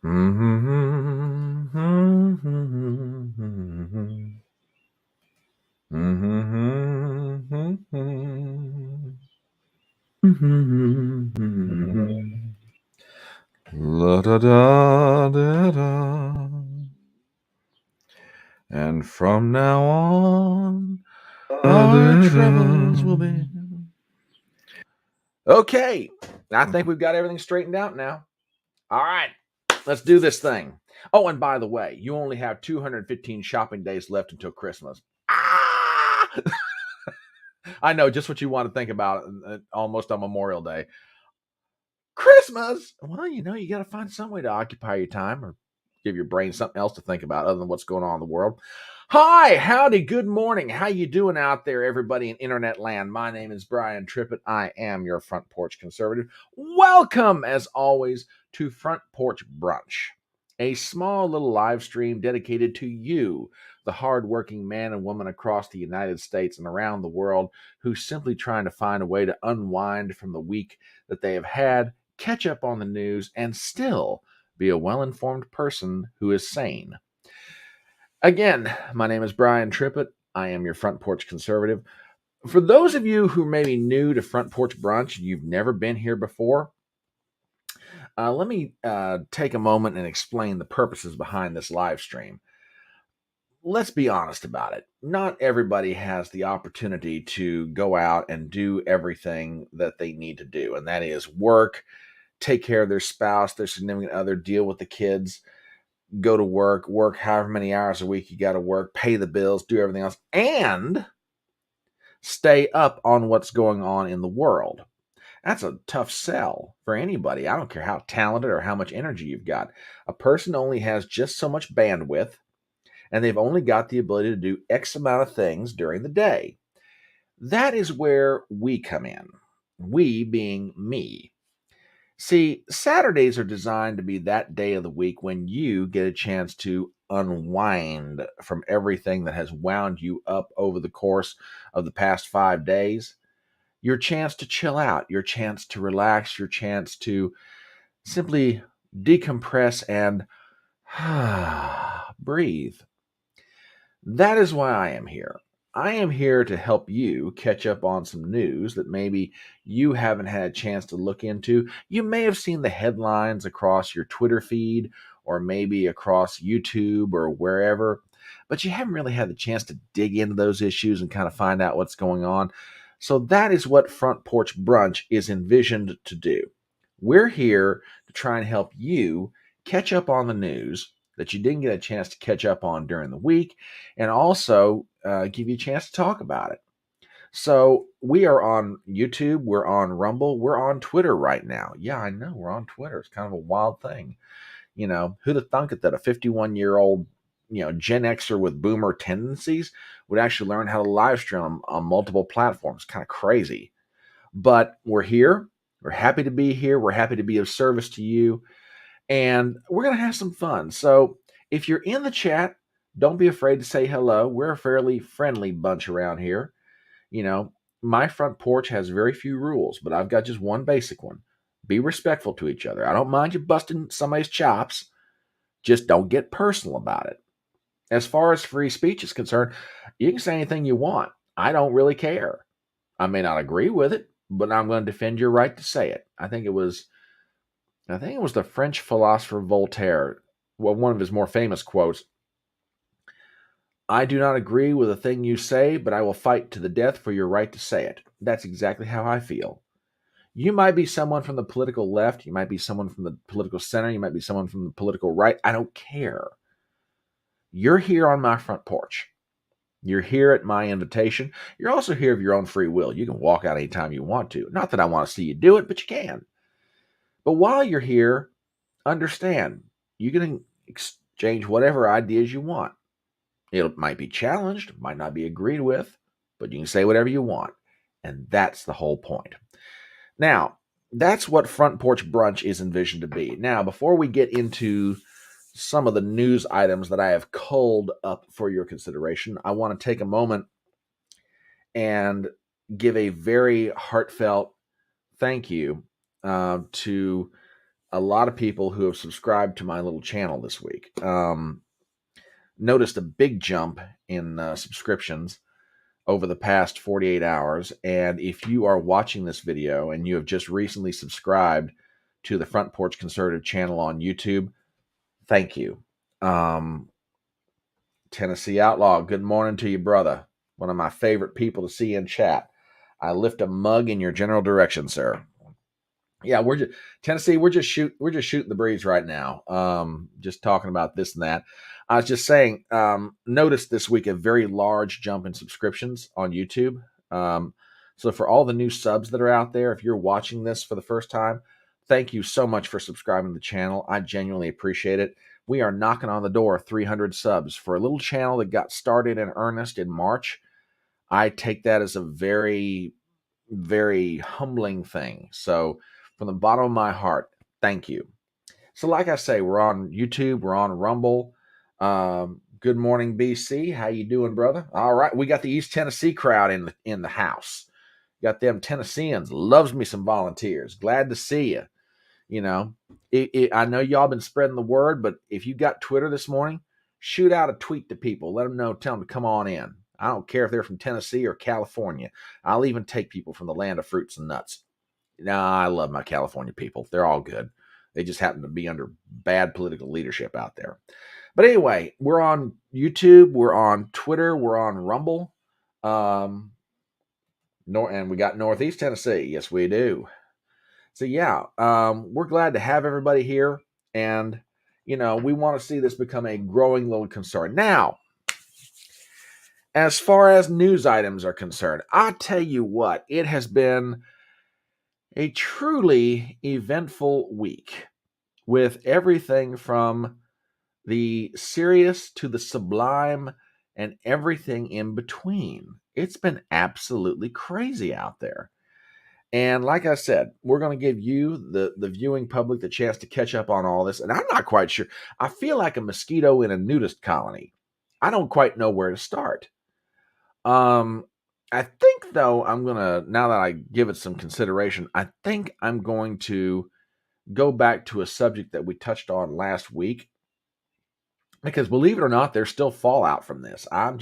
La da da da da. And from now on, our troubles will be. Okay, I think we've got everything straightened out now. All right, let's do this thing. Oh, and by the way, you only have 215 shopping days left until Christmas. Ah! I know just what you want to think about almost on Memorial Day. Christmas! Well, you got to find some way to occupy your time or give your brain something else to think about other than what's going on in the world. Hi, howdy, good morning. How you doing out there, everybody in internet land? My name is Brian Trippett. I am your Front Porch Conservative. Welcome, as always, to Front Porch Brunch, a small little live stream dedicated to you, the hardworking man and woman across the United States and around the world who's simply trying to find a way to unwind from the week that they have had, catch up on the news, and still be a well-informed person who is sane. Again, my name is Brian Trippett. I am your Front Porch Conservative. For those of you who may be new to Front Porch Brunch, you've never been here before, let me take a moment and explain the purposes behind this live stream. Let's be honest about it. Not everybody has the opportunity to go out and do everything that they need to do, and that is work, take care of their spouse, their significant other, deal with the kids, go to work however many hours a week you got to work, pay the bills, do everything else, and stay up on what's going on in the world. That's a tough sell for anybody. I don't care how talented or how much energy you've got. A person only has just so much bandwidth, and they've only got the ability to do X amount of things during the day. That is where we come in. We being me. See, Saturdays are designed to be that day of the week when you get a chance to unwind from everything that has wound you up over the course of the past 5 days. Your chance to chill out, your chance to relax, your chance to simply decompress and breathe. That is why I am here. I am here to help you catch up on some news that maybe you haven't had a chance to look into. You may have seen the headlines across your Twitter feed or maybe across YouTube or wherever, but you haven't really had the chance to dig into those issues and kind of find out what's going on. So that is what Front Porch Brunch is envisioned to do. We're here to try and help you catch up on the news that you didn't get a chance to catch up on during the week, and also give you a chance to talk about it. So we are on YouTube, we're on Rumble, we're on Twitter right now. Yeah, I know, we're on Twitter. It's kind of a wild thing. Who'd have thunk it that a 51-year-old, Gen Xer with boomer tendencies would actually learn how to live stream on multiple platforms. Kind of crazy. But we're here. We're happy to be here. We're happy to be of service to you. And we're going to have some fun. So if you're in the chat, don't be afraid to say hello. We're a fairly friendly bunch around here. My front porch has very few rules, but I've got just one basic one. Be respectful to each other. I don't mind you busting somebody's chops. Just don't get personal about it. As far as free speech is concerned, you can say anything you want. I don't really care. I may not agree with it, but I'm going to defend your right to say it. I think it was the French philosopher Voltaire, one of his more famous quotes. I do not agree with a thing you say, but I will fight to the death for your right to say it. That's exactly how I feel. You might be someone from the political left. You might be someone from the political center. You might be someone from the political right. I don't care. You're here on my front porch. You're here at my invitation. You're also here of your own free will. You can walk out anytime you want to. Not that I want to see you do it, but you can. But while you're here, understand, you can exchange whatever ideas you want. It might be challenged, might not be agreed with, but you can say whatever you want. And that's the whole point. Now, that's what Front Porch Brunch is envisioned to be. Now, before we get into some of the news items that I have culled up for your consideration, I want to take a moment and give a very heartfelt thank you to a lot of people who have subscribed to my little channel this week noticed a big jump in subscriptions over the past 48 hours. And if you are watching this video and you have just recently subscribed to the Front Porch Conservative channel on YouTube, thank you. Tennessee Outlaw, good morning to you, brother. One of my favorite people to see in chat. I lift a mug in your general direction, sir. Yeah, we're just Tennessee. We're just shooting the breeze right now. Just talking about this and that. I was just saying. Noticed this week a very large jump in subscriptions on YouTube. So for all the new subs that are out there, if you're watching this for the first time, thank you so much for subscribing to the channel. I genuinely appreciate it. We are knocking on the door of 300 subs for a little channel that got started in earnest in March. I take that as a very, very humbling thing. So from the bottom of my heart, thank you. So like I say, we're on YouTube, we're on Rumble. Good morning, BC. How you doing, brother? All right, we got the East Tennessee crowd in the house. Got them Tennesseans. Loves me some volunteers. Glad to see you. You know, I know y'all been spreading the word, but if you got Twitter this morning, shoot out a tweet to people. Let them know. Tell them to come on in. I don't care if they're from Tennessee or California. I'll even take people from the land of fruits and nuts. Nah, I love my California people. They're all good. They just happen to be under bad political leadership out there. But anyway, we're on YouTube, we're on Twitter, we're on Rumble. And we got Northeast Tennessee. Yes, we do. So yeah, we're glad to have everybody here, and we want to see this become a growing little concern. Now, as far as news items are concerned, I tell you what, it has been a truly eventful week with everything from the serious to the sublime and everything in between. It's been absolutely crazy out there. And like I said, we're going to give you, the viewing public, the chance to catch up on all this. And I'm not quite sure. I feel like a mosquito in a nudist colony. I don't quite know where to start. I think, though, now that I give it some consideration, I think I'm going to go back to a subject that we touched on last week. Because believe it or not, there's still fallout from this. I'm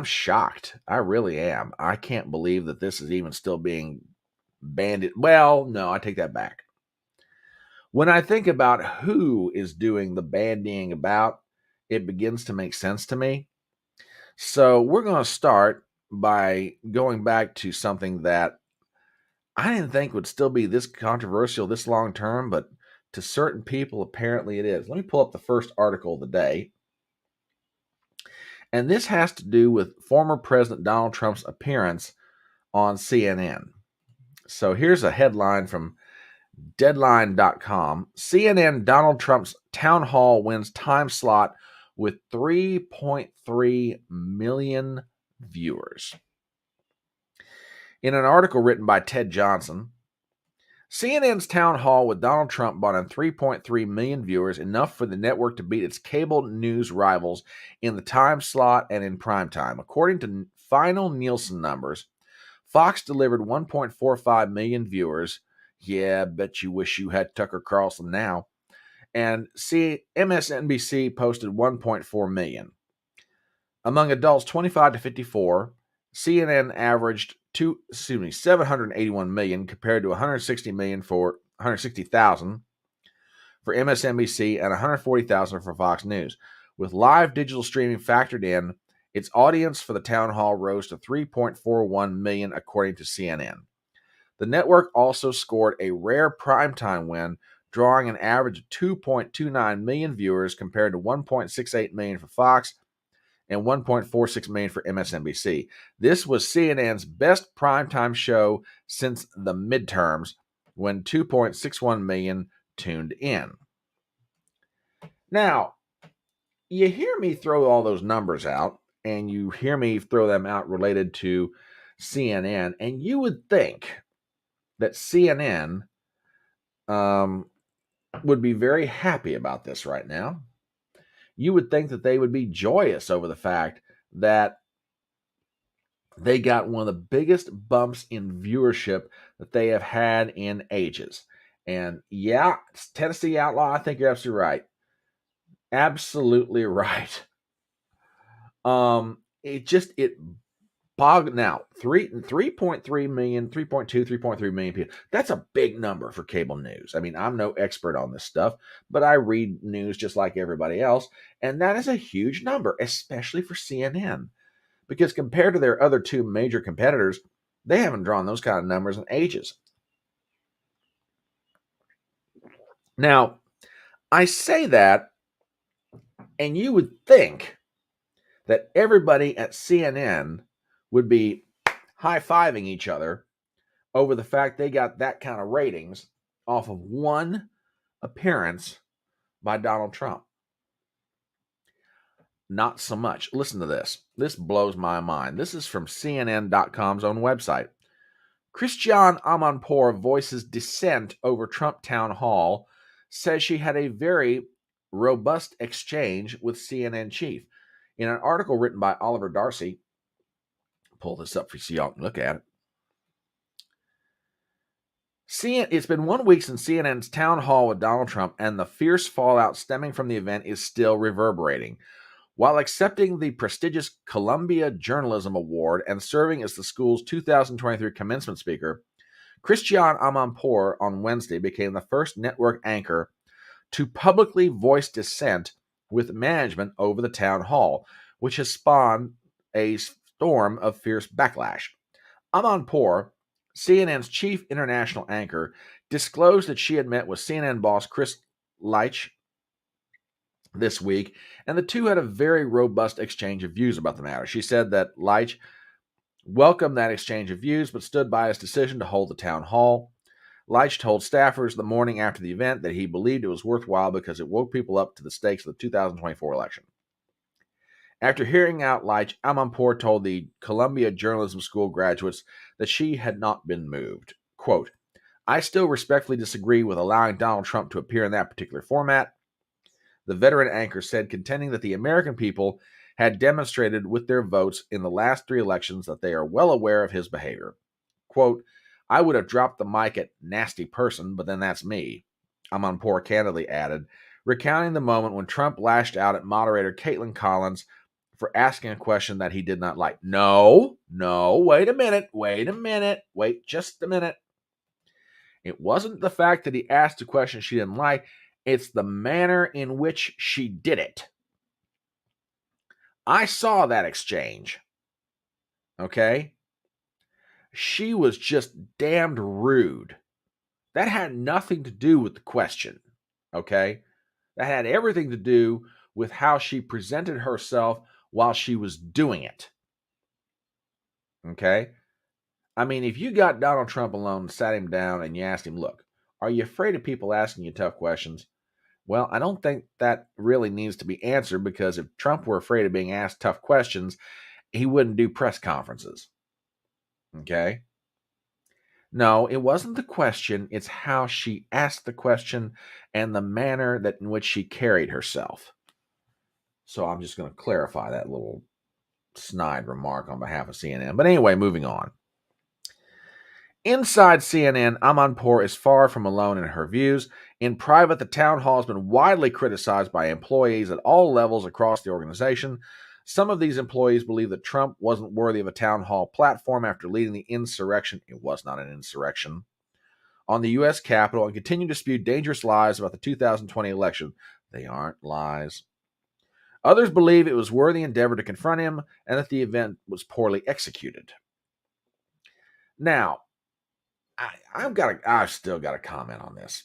shocked. I really am. I can't believe that this is even still being banded. Well, no, I take that back. When I think about who is doing the bandying about, it begins to make sense to me. So we're going to start by going back to something that I didn't think would still be this controversial this long term, but to certain people, apparently it is. Let me pull up the first article of the day. And this has to do with former President Donald Trump's appearance on CNN. So here's a headline from Deadline.com. CNN Donald Trump's town hall wins time slot with 3.3 million viewers. In an article written by Ted Johnson, CNN's town hall with Donald Trump brought in 3.3 million viewers, enough for the network to beat its cable news rivals in the time slot and in prime time. According to final Nielsen numbers, Fox delivered 1.45 million viewers. Yeah, bet you wish you had Tucker Carlson now. And MSNBC posted 1.4 million. Among adults 25 to 54, CNN averaged 781 million compared to 160,000 for MSNBC and 140,000 for Fox News. With live digital streaming factored in, its audience for the town hall rose to 3.41 million, according to CNN. The network also scored a rare primetime win, drawing an average of 2.29 million viewers compared to 1.68 million for Fox and 1.46 million for MSNBC. This was CNN's best primetime show since the midterms, when 2.61 million tuned in. Now, you hear me throw all those numbers out, and you hear me throw them out related to CNN, and you would think that CNN would be very happy about this right now. You would think that they would be joyous over the fact that they got one of the biggest bumps in viewership that they have had in ages. And yeah, Tennessee outlaw, I think you're absolutely right. Absolutely right. It bogged now 3.3 million, 3.2, 3.3 million people. That's a big number for cable news. I mean, I'm no expert on this stuff, but I read news just like everybody else, and that is a huge number, especially for CNN, because compared to their other two major competitors, they haven't drawn those kind of numbers in ages. Now, I say that, and you would think that everybody at CNN would be high-fiving each other over the fact they got that kind of ratings off of one appearance by Donald Trump. Not so much. Listen to this. This blows my mind. This is from CNN.com's own website. Christiane Amanpour voices dissent over Trump town hall, says she had a very robust exchange with CNN chief. In an article written by Oliver Darcy, pull this up for you so y'all can look at it. It's been 1 week since CNN's town hall with Donald Trump, and the fierce fallout stemming from the event is still reverberating. While accepting the prestigious Columbia Journalism Award and serving as the school's 2023 commencement speaker, Christiane Amanpour on Wednesday became the first network anchor to publicly voice dissent with management over the town hall, which has spawned a storm of fierce backlash. Amanpour, CNN's chief international anchor, disclosed that she had met with CNN boss Chris Leitch this week, and the two had a very robust exchange of views about the matter. She said that Leitch welcomed that exchange of views, but stood by his decision to hold the town hall. Leitch told staffers the morning after the event that he believed it was worthwhile because it woke people up to the stakes of the 2024 election. After hearing out Leitch, Amanpour told the Columbia Journalism School graduates that she had not been moved. Quote, I still respectfully disagree with allowing Donald Trump to appear in that particular format, the veteran anchor said, contending that the American people had demonstrated with their votes in the last 3 elections that they are well aware of his behavior. Quote, I would have dropped the mic at nasty person, but then that's me, Amanpour candidly added, recounting the moment when Trump lashed out at moderator Caitlin Collins for asking a question that he did not like. No, wait just a minute. It wasn't the fact that he asked a question she didn't like, it's the manner in which she did it. I saw that exchange. Okay? She was just damned rude. That had nothing to do with the question. Okay? That had everything to do with how she presented herself while she was doing it. Okay? I mean, if you got Donald Trump alone and sat him down and you asked him, look, are you afraid of people asking you tough questions? Well, I don't think that really needs to be answered, because if Trump were afraid of being asked tough questions, he wouldn't do press conferences. Okay? No, it wasn't the question. It's how she asked the question and the manner in which she carried herself. So I'm just going to clarify that little snide remark on behalf of CNN. But anyway, moving on. Inside CNN, Amanpour is far from alone in her views. In private, the town hall has been widely criticized by employees at all levels across the organization. Some of these employees believe that Trump wasn't worthy of a town hall platform after leading the insurrection. It was not an insurrection on the U.S. Capitol, and continue to spew dangerous lies about the 2020 election. They aren't lies. Others believe it was worthy endeavor to confront him and that the event was poorly executed. Now, I've still got to comment on this.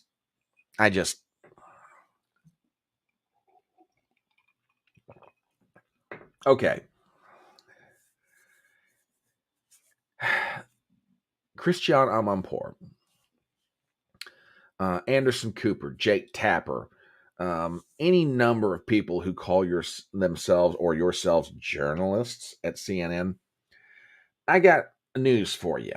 Okay. Christiane Amanpour, Anderson Cooper, Jake Tapper, any number of people who call themselves or yourselves journalists at CNN, I got news for you.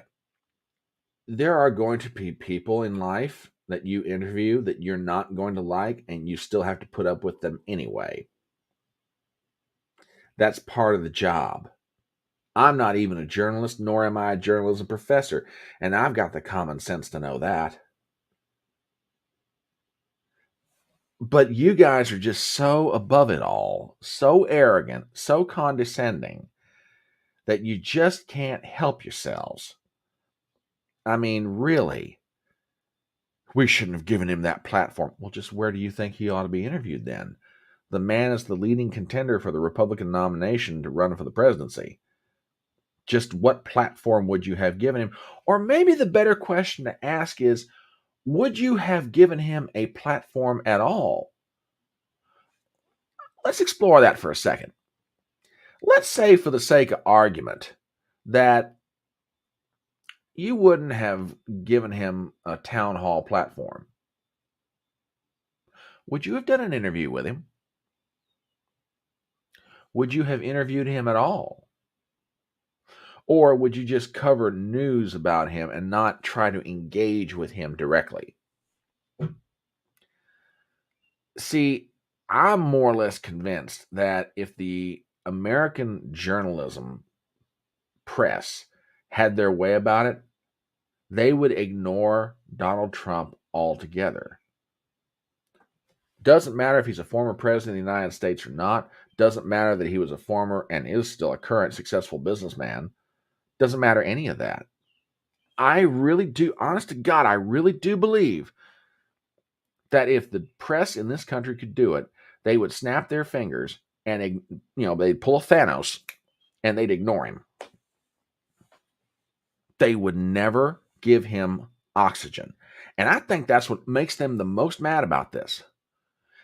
There are going to be people in life that you interview that you're not going to like, and you still have to put up with them anyway. That's part of the job. I'm not even a journalist, nor am I a journalism professor, and I've got the common sense to know that. But you guys are just so above it all, so arrogant, so condescending that you just can't help yourselves. I mean, really, we shouldn't have given him that platform. Well, just where do you think he ought to be interviewed then? The man is the leading contender for the Republican nomination to run for the presidency. Just what platform would you have given him? Or maybe the better question to ask is, would you have given him a platform at all? Let's explore that for a second. Let's say, for the sake of argument, that you wouldn't have given him a town hall platform. Would you have done an interview with him? Would you have interviewed him at all? Or would you just cover news about him and not try to engage with him directly? See, I'm more or less convinced that if the American journalism press had their way about it, they would ignore Donald Trump altogether. Doesn't matter if he's a former president of the United States or not. Doesn't matter that he was a former and is still a current successful businessman. Doesn't matter any of that. I really do, honest to God, I really do believe that if the press in this country could do it, they would snap their fingers and, they'd pull a Thanos and they'd ignore him. They would never give him oxygen. And I think that's what makes them the most mad about this,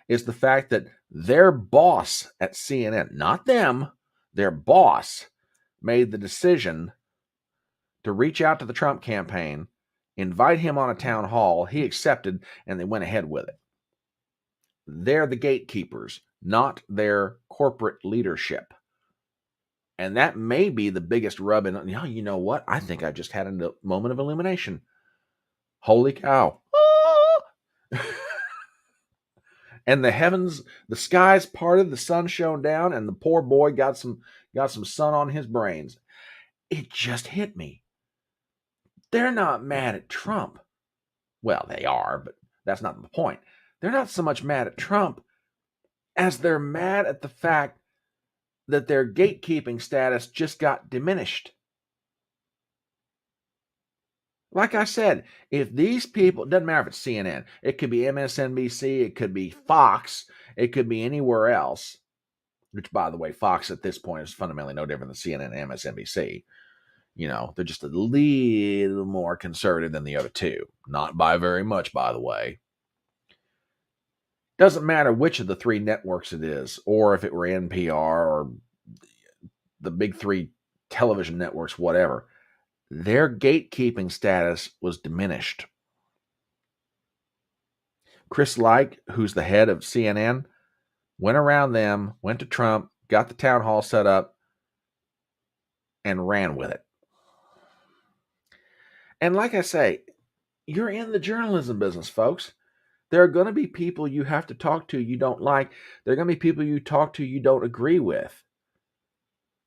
is the fact that their boss at CNN, not them, their boss, made the decision to reach out to the Trump campaign, invite him on a town hall. He accepted, and they went ahead with it. They're the gatekeepers, not their corporate leadership. And that may be the biggest rub in. You know what? I think I just had a moment of illumination. Holy cow. And the heavens, the skies parted, the sun shone down, and the poor boy got some sun on his brains. It just hit me. They're not mad at Trump. Well, they are, but that's not the point. They're not so much mad at Trump as they're mad at the fact that their gatekeeping status just got diminished. Like I said, if these people, it doesn't matter if it's CNN, it could be MSNBC, it could be Fox, it could be anywhere else, which, by the way, Fox at this point is fundamentally no different than CNN and MSNBC. They're just a little more conservative than the other two. Not by very much, by the way. Doesn't matter which of the three networks it is, or if it were NPR or the big three television networks, whatever. Their gatekeeping status was diminished. Chris Light, who's the head of CNN, went around them, went to Trump, got the town hall set up, and ran with it. And like I say, you're in the journalism business, folks. There are going to be people you have to talk to you don't like. There are going to be people you talk to you don't agree with.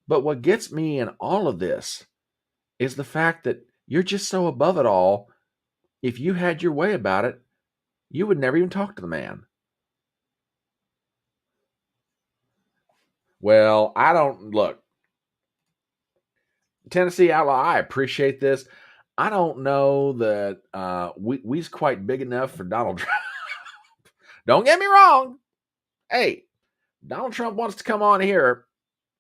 But what gets me in all of this is the fact that you're just so above it all. If you had your way about it, you would never even talk to the man. Well, I don't look. Tennessee Outlaw, I appreciate this. I don't know that we's quite big enough for Donald Trump. Don't get me wrong. Hey, Donald Trump wants to come on here.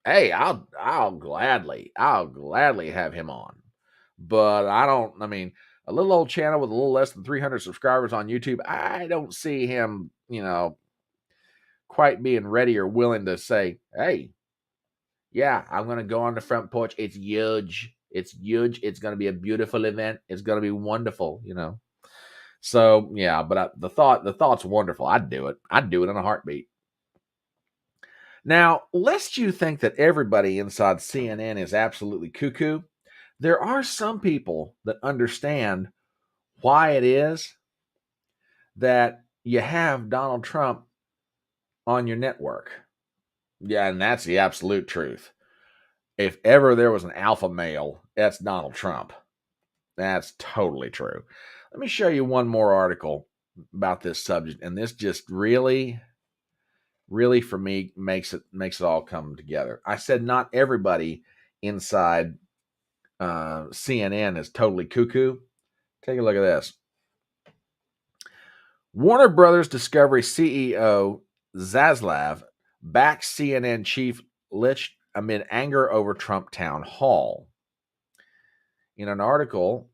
Hey, I'll gladly have him on. But I mean, a little old channel with a little less than 300 subscribers on YouTube, I don't see him, quite being ready or willing to say, hey, yeah, I'm going to go on the front porch. It's huge. It's huge. It's going to be a beautiful event. It's going to be wonderful, So, yeah, but the thought's wonderful. I'd do it. I'd do it in a heartbeat. Now, lest you think that everybody inside CNN is absolutely cuckoo, there are some people that understand why it is that you have Donald Trump on your network. Yeah, and that's the absolute truth. If ever there was an alpha male, that's Donald Trump. That's totally true. Let me show you one more article about this subject, and this just really, really for me makes it all come together. I said not everybody inside CNN is totally cuckoo. Take a look at this. Warner Brothers Discovery CEO Zaslav backs CNN chief Lich amid anger over Trump town hall. In an article,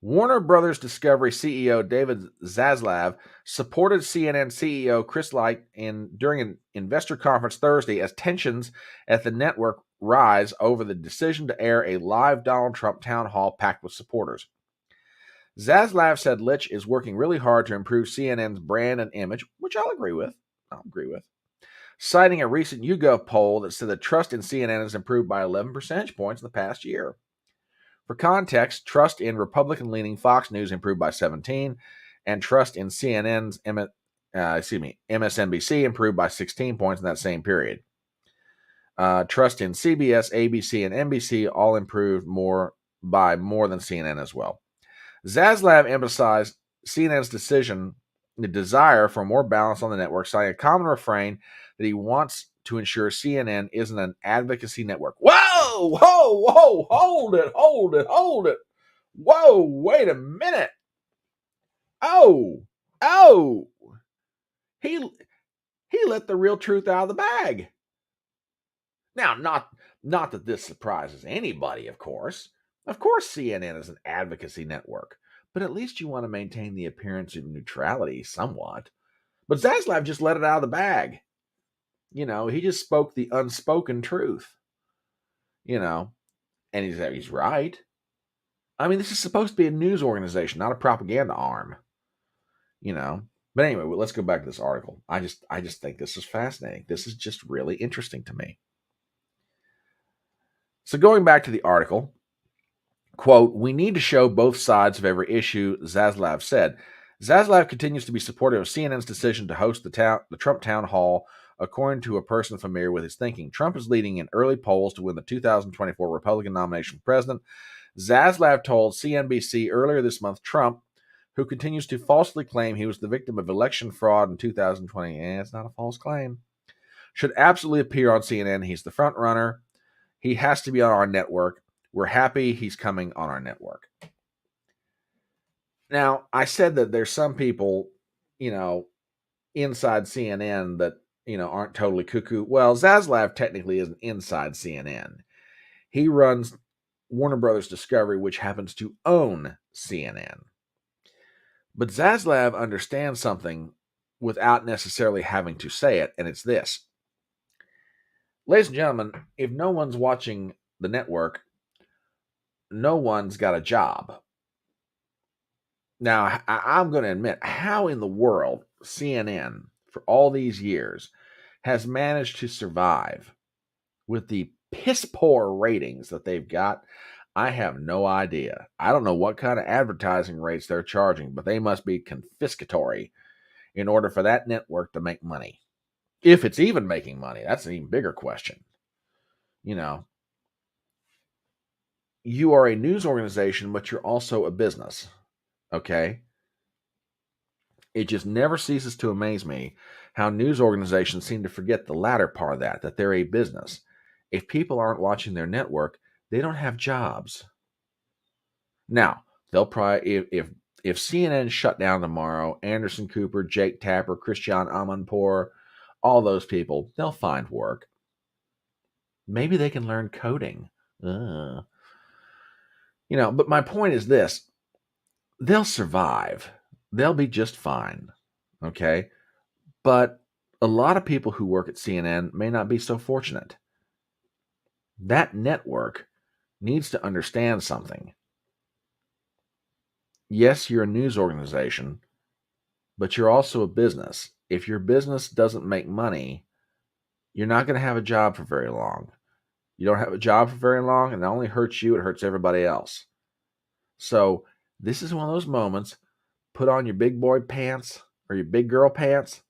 Warner Brothers Discovery CEO David Zaslav supported CNN CEO Chris Light during an investor conference Thursday as tensions at the network rise over the decision to air a live Donald Trump town hall packed with supporters. Zaslav said Lich is working really hard to improve CNN's brand and image, which I'll agree with. Citing a recent YouGov poll that said that trust in CNN has improved by 11 percentage points in the past year. For context, trust in Republican-leaning Fox News improved by 17, and trust in CNN's MSNBC improved by 16 points in that same period. Trust in CBS, ABC, and NBC all improved by more than CNN as well. Zaslav emphasized CNN's the desire for more balance on the network, citing a common refrain that he wants to ensure CNN isn't an advocacy network. Whoa, hold it. Whoa, wait a minute. Oh, he let the real truth out of the bag. Now, not that this surprises anybody, of course. Of course, CNN is an advocacy network, but at least you want to maintain the appearance of neutrality somewhat. But Zaslav just let it out of the bag. He just spoke the unspoken truth. And he's right. I mean, this is supposed to be a news organization, not a propaganda arm. But anyway, let's go back to this article. I just think this is fascinating. This is just really interesting to me. So going back to the article, quote, "We need to show both sides of every issue," Zaslav said. Zaslav continues to be supportive of CNN's decision to host the Trump town hall, according to a person familiar with his thinking. Trump is leading in early polls to win the 2024 Republican nomination for president. Zaslav told CNBC earlier this month Trump, who continues to falsely claim he was the victim of election fraud in 2020, and it's not a false claim, should absolutely appear on CNN. He's the front runner. He has to be on our network. We're happy he's coming on our network. Now, I said that there's some people, inside CNN that, aren't totally cuckoo. Well, Zaslav technically isn't inside CNN. He runs Warner Brothers Discovery, which happens to own CNN. But Zaslav understands something without necessarily having to say it, and it's this. Ladies and gentlemen, if no one's watching the network, no one's got a job. Now, I'm going to admit, how in the world CNN, for all these years, has managed to survive with the piss-poor ratings that they've got, I have no idea. I don't know what kind of advertising rates they're charging, but they must be confiscatory in order for that network to make money. If it's even making money, that's an even bigger question. You are a news organization, but you're also a business. Okay? It just never ceases to amaze me how news organizations seem to forget the latter part of that they're a business. If people aren't watching their network, they don't have jobs. Now, they'll probably, if CNN shut down tomorrow, Anderson Cooper, Jake Tapper, Christian Amanpour, all those people, they'll find work. Maybe they can learn coding. But my point is this. They'll survive. They'll be just fine. Okay? But a lot of people who work at CNN may not be so fortunate. That network needs to understand something. Yes, you're a news organization, but you're also a business. If your business doesn't make money, you're not going to have a job for very long. You don't have a job for very long, and it only hurts you, it hurts everybody else. So this is one of those moments. Put on your big boy pants or your big girl pants,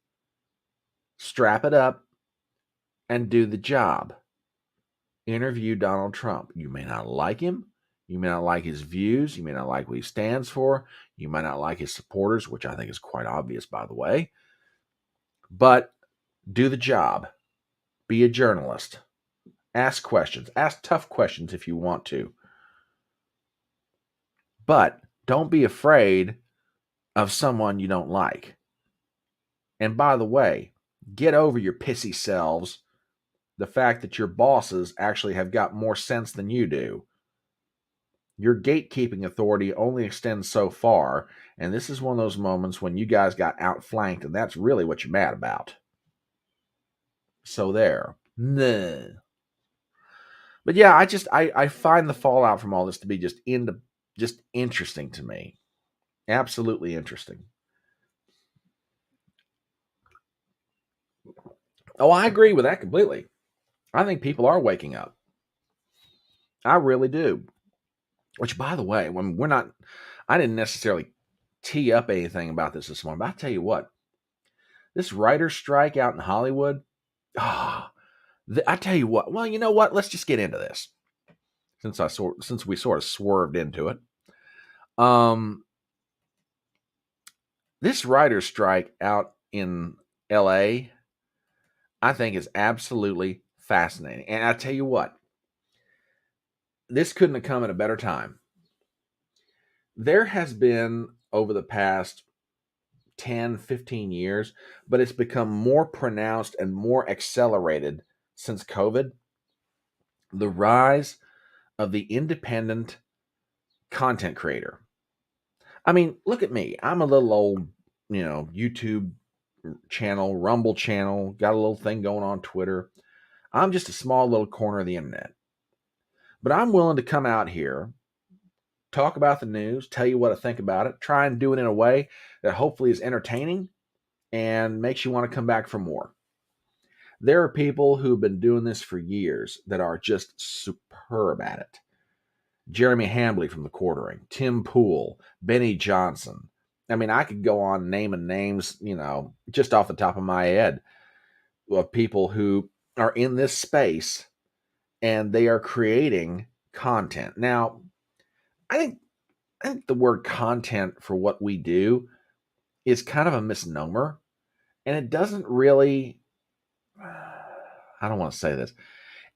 strap it up, and do the job. Interview Donald Trump. You may not like him. You may not like his views. You may not like what he stands for. You might not like his supporters, which I think is quite obvious, by the way. But do the job. Be a journalist. Ask questions. Ask tough questions if you want to. But don't be afraid of someone you don't like. And by the way, get over your pissy selves, the fact that your bosses actually have got more sense than you do. Your gatekeeping authority only extends so far, and this is one of those moments when you guys got outflanked, and that's really what you're mad about. So there. Nah. But yeah, I find the fallout from all this to be just interesting to me. Absolutely interesting. Oh, I agree with that completely. I think people are waking up. I really do. Which, by the way, when we're not, I didn't necessarily tee up anything about this morning, but I'll tell you what, this writer's strike out in Hollywood, I tell you what, well, you know what? Let's just get into this since we sort of swerved into it. This writer's strike out in LA, I think is absolutely fascinating. And I tell you what, this couldn't have come at a better time. There has been, over the past 10, 15 years, but it's become more pronounced and more accelerated since COVID, the rise of the independent content creator. I mean, look at me. I'm a little old, YouTube channel, Rumble channel, got a little thing going on Twitter. I'm just a small little corner of the internet. But I'm willing to come out here, talk about the news, tell you what I think about it, try and do it in a way that hopefully is entertaining and makes you want to come back for more. There are people who've been doing this for years that are just superb at it. Jeremy Hambley from The Quartering, Tim Pool, Benny Johnson. I mean, I could go on naming names, just off the top of my head of people who are in this space and they are creating content. Now, I think the word content for what we do is kind of a misnomer, and it doesn't really, I don't want to say this,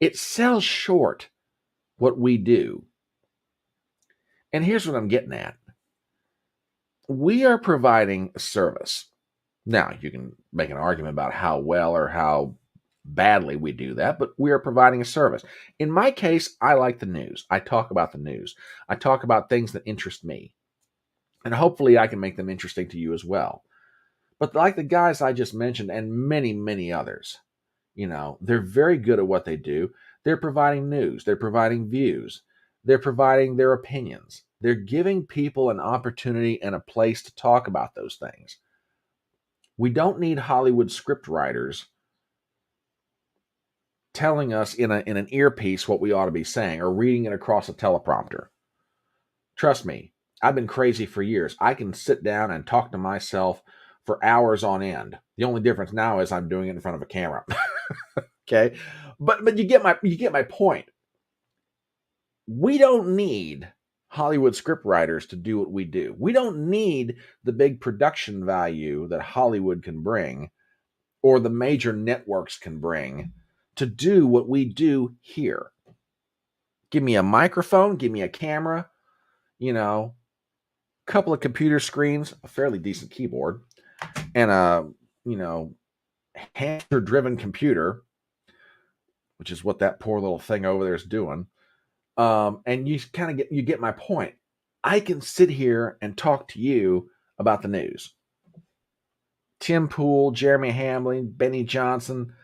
it sells short what we do. And here's what I'm getting at. We are providing a service. Now, you can make an argument about how well or how badly we do that, but we are providing a service. In my case, I like the news. I talk about the news. I talk about things that interest me. And hopefully I can make them interesting to you as well. But like the guys I just mentioned and many, many others, they're very good at what they do. They're providing news. They're providing views. They're providing their opinions. They're giving people an opportunity and a place to talk about those things. We don't need Hollywood script writers telling us in an earpiece what we ought to be saying or reading it across a teleprompter. Trust me, I've been crazy for years. I can sit down and talk to myself for hours on end. The only difference now is I'm doing it in front of a camera. Okay? But you get my point. We don't need Hollywood script writers to do what we do. We don't need the big production value that Hollywood can bring or the major networks can bring to do what we do here. Give me a microphone, give me a camera, a couple of computer screens, a fairly decent keyboard, and a, hamster-driven computer, which is what that poor little thing over there is doing. And you kind of get my point. I can sit here and talk to you about the news. Tim Pool, Jeremy Hamlin, Benny Johnson,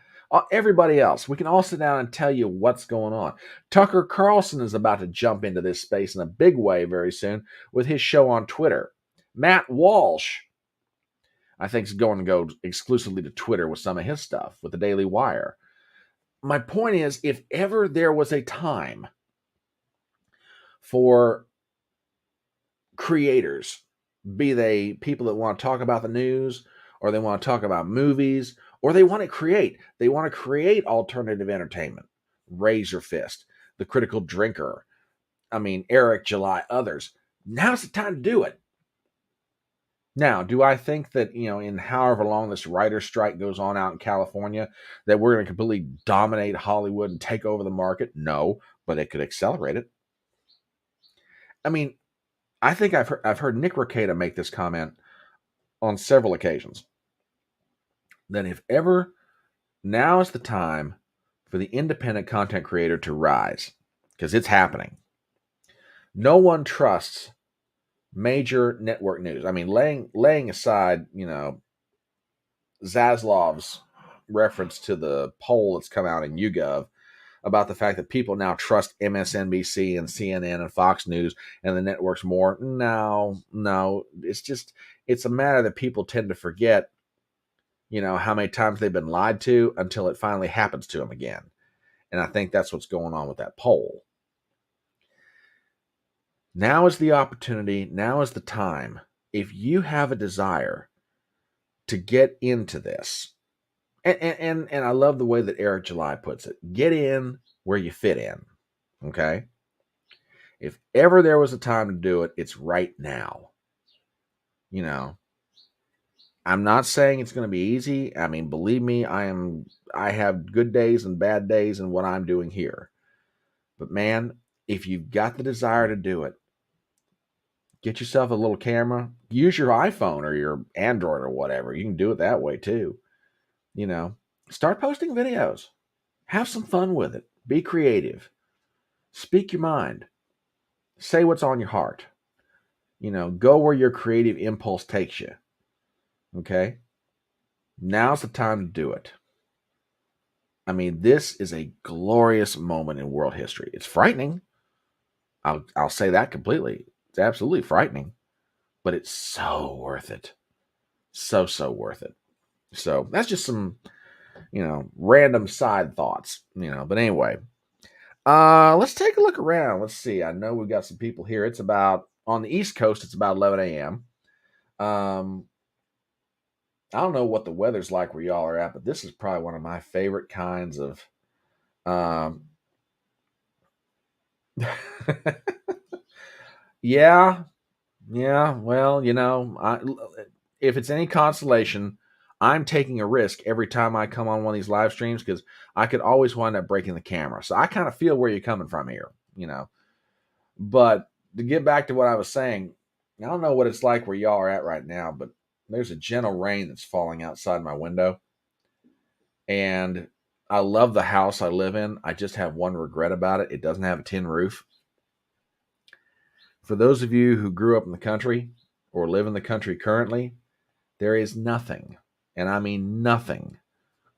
everybody else. We can all sit down and tell you what's going on. Tucker Carlson is about to jump into this space in a big way very soon with his show on Twitter. Matt Walsh, I think, is going to go exclusively to Twitter with some of his stuff, with the Daily Wire. My point is, if ever there was a time for creators, be they people that want to talk about the news, or they want to talk about movies, or they want to create alternative entertainment. Razor Fist, The Critical Drinker, Eric, July, others. Now's the time to do it. Now, do I think that, in however long this writer's strike goes on out in California, that we're going to completely dominate Hollywood and take over the market? No, but it could accelerate it. I mean, I think I've heard Nick Rekieta make this comment on several occasions that if ever, now is the time for the independent content creator to rise, because it's happening. No one trusts major network news. Laying aside, Zaslav's reference to the poll that's come out in YouGov about the fact that people now trust MSNBC and CNN and Fox News and the networks more. No, it's a matter that people tend to forget, how many times they've been lied to until it finally happens to them again. And I think that's what's going on with that poll. Now is the opportunity. Now is the time. If you have a desire to get into this, and I love the way that Eric July puts it, get in where you fit in. Okay. If ever there was a time to do it, it's right now. I'm not saying it's going to be easy. Believe me, I have good days and bad days in what I'm doing here. But man, if you've got the desire to do it, get yourself a little camera, use your iPhone or your Android or whatever. You can do it that way too. Start posting videos. Have some fun with it. Be creative. Speak your mind. Say what's on your heart. Go where your creative impulse takes you. Okay? Now's the time to do it. This is a glorious moment in world history. It's frightening. I'll say that completely. It's absolutely frightening, but it's so worth it. So worth it. So that's just some, random side thoughts, but anyway, let's take a look around. Let's see. I know we've got some people here. It's about, on the East Coast, it's about 11 a.m. I don't know what the weather's like where y'all are at, but this is probably one of my favorite kinds of, yeah. Well, if it's any consolation, I'm taking a risk every time I come on one of these live streams because I could always wind up breaking the camera. So I kind of feel where you're coming from here, But to get back to what I was saying, I don't know what it's like where y'all are at right now, but there's a gentle rain that's falling outside my window. And I love the house I live in. I just have one regret about it. It doesn't have a tin roof. For those of you who grew up in the country or live in the country currently, there is nothing, and I mean nothing,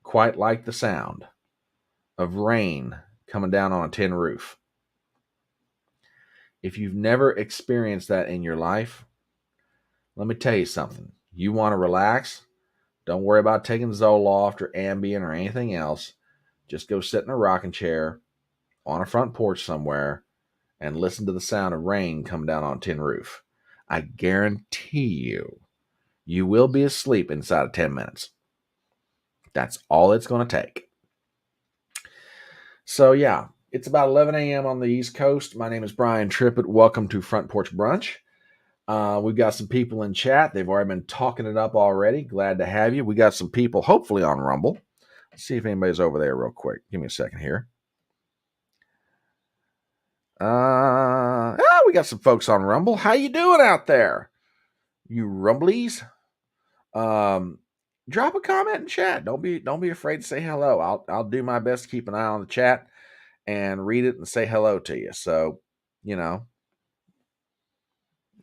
quite like the sound of rain coming down on a tin roof. If you've never experienced that in your life, let me tell you something. You want to relax? Don't worry about taking Zoloft or Ambien or anything else. Just go sit in a rocking chair on a front porch somewhere and listen to the sound of rain coming down on a tin roof. I guarantee you will be asleep inside of 10 minutes. That's all it's going to take. So yeah, it's about 11 a.m. on the East Coast. My name is Brian Trippett. Welcome to Front Porch Brunch. We've got some people in chat. They've already been talking it up already. Glad to have you. We got some people hopefully on Rumble. Let's see if anybody's over there real quick. Give me a second here. We got some folks on Rumble. How you doing out there, you Rumblies? Drop a comment in chat. Don't be afraid to say hello. I'll do my best to keep an eye on the chat and read it and say hello to you. So,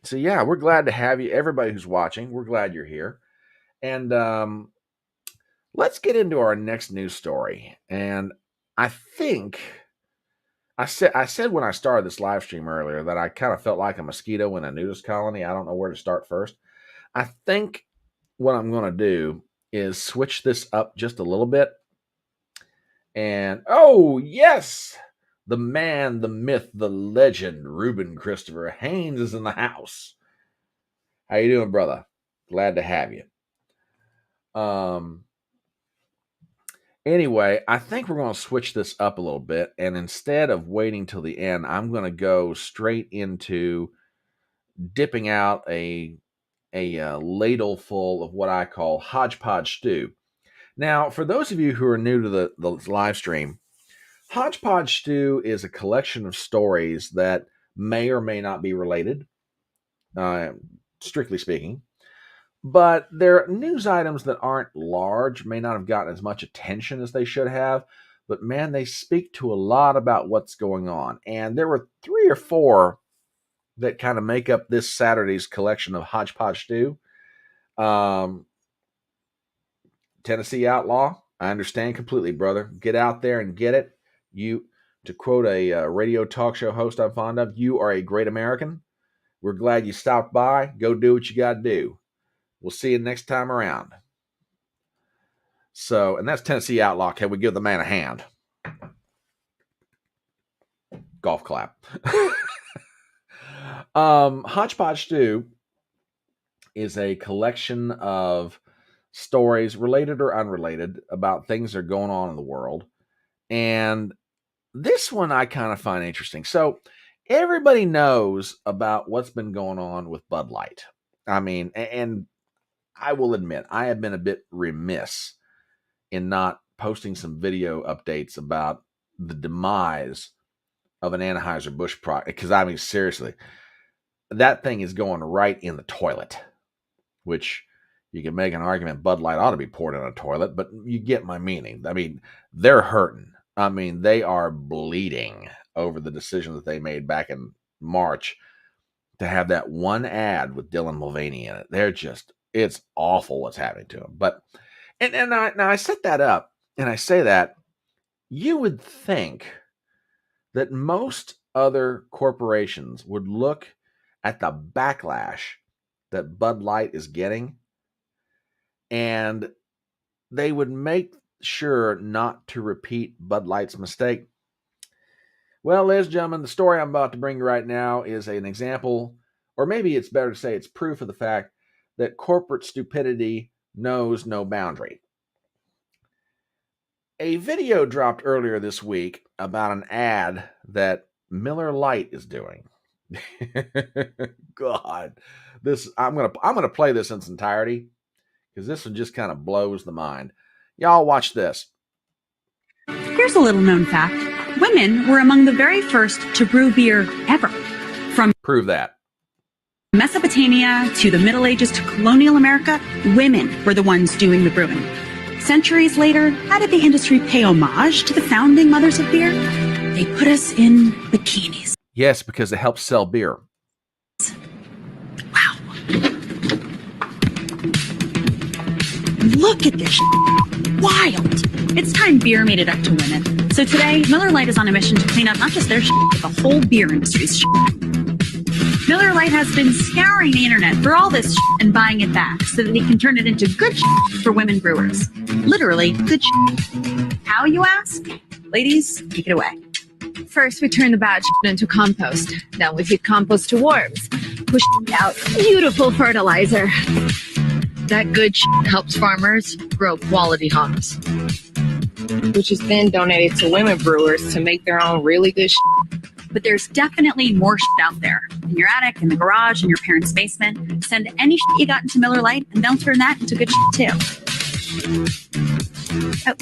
So yeah, we're glad to have you. Everybody who's watching, we're glad you're here. And let's get into our next news story. And I think I said when I started this live stream earlier that I kind of felt like a mosquito in a nudist colony. I don't know where to start first. I think what I'm going to do is switch this up just a little bit. And oh, yes, the man, the myth, the legend, Reuben Christopher Haynes is in the house. How you doing, brother? Glad to have you. Anyway, I think we're going to switch this up a little bit. And instead of waiting till the end, I'm going to go straight into dipping out a ladle full of what I call HodgePodge stew. Now, for those of you who are new to the live stream, HodgePodge stew is a collection of stories that may or may not be related, uh, strictly speaking. But they're news items that aren't large, may not have gotten as much attention as they should have, but man, they speak to a lot about what's going on. And there were 3 or 4 that kind of make up this Saturday's collection of HodgePodge stew. Um, Tennessee Outlaw, I understand completely, brother. Get out there and get it. You, to quote a radio talk show host I'm fond of, you are a great American. We're glad you stopped by. Go do what you got to do. We'll see you next time around. So, and that's Tennessee Outlaw. Can we give the man a hand? Golf clap. HodgePodge Stew is a collection of stories, related or unrelated, about things that are going on in the world. And this one I kind of find interesting. So, everybody knows about what's been going on with Bud Light. I mean, and I will admit, I have been a bit remiss in not posting some video updates about the demise of an Anheuser-Busch product. Because, I mean, seriously, that thing is going right in the toilet, which you can make an argument Bud Light ought to be poured in a toilet, but you get my meaning. I mean, they're hurting. I mean, they are bleeding over the decision that they made back in March to have that one ad with Dylan Mulvaney in it. They're just, it's awful what's happening to them. But, now I set that up, and I say that you would think that most other corporations would look at the backlash that Bud Light is getting, and they would make sure not to repeat Bud Light's mistake. Well, ladies and gentlemen, the story I'm about to bring you right now is an example, or maybe it's better to say it's proof of the fact that corporate stupidity knows no boundary. A video dropped earlier this week about an ad that Miller Lite is doing. God, this I'm gonna play this in its entirety because this one just kind of blows the mind. Y'all watch this. Here's a little known fact. Women were among the very first to brew beer ever. From Prove that. Mesopotamia to the Middle Ages to colonial America, women were the ones doing the brewing. Centuries later, how did the industry pay homage to the founding mothers of beer? They put us in bikinis. Yes, because it helps sell beer. Wow. Look at this wild. It's time beer made it up to women. So today, Miller Lite is on a mission to clean up not just their but the whole beer industry's Miller Lite has been scouring the internet for all this and buying it back so that they can turn it into good for women brewers. Literally, good How, you ask? Ladies, take it away. First, we turn the bad into compost. Then we feed compost to worms. Push out beautiful fertilizer. That good helps farmers grow quality hops, which is then donated to women brewers to make their own really good But there's definitely more out there. In your attic, in the garage, in your parents' basement. Send any you got into Miller Lite, and they'll turn that into good too. Oh.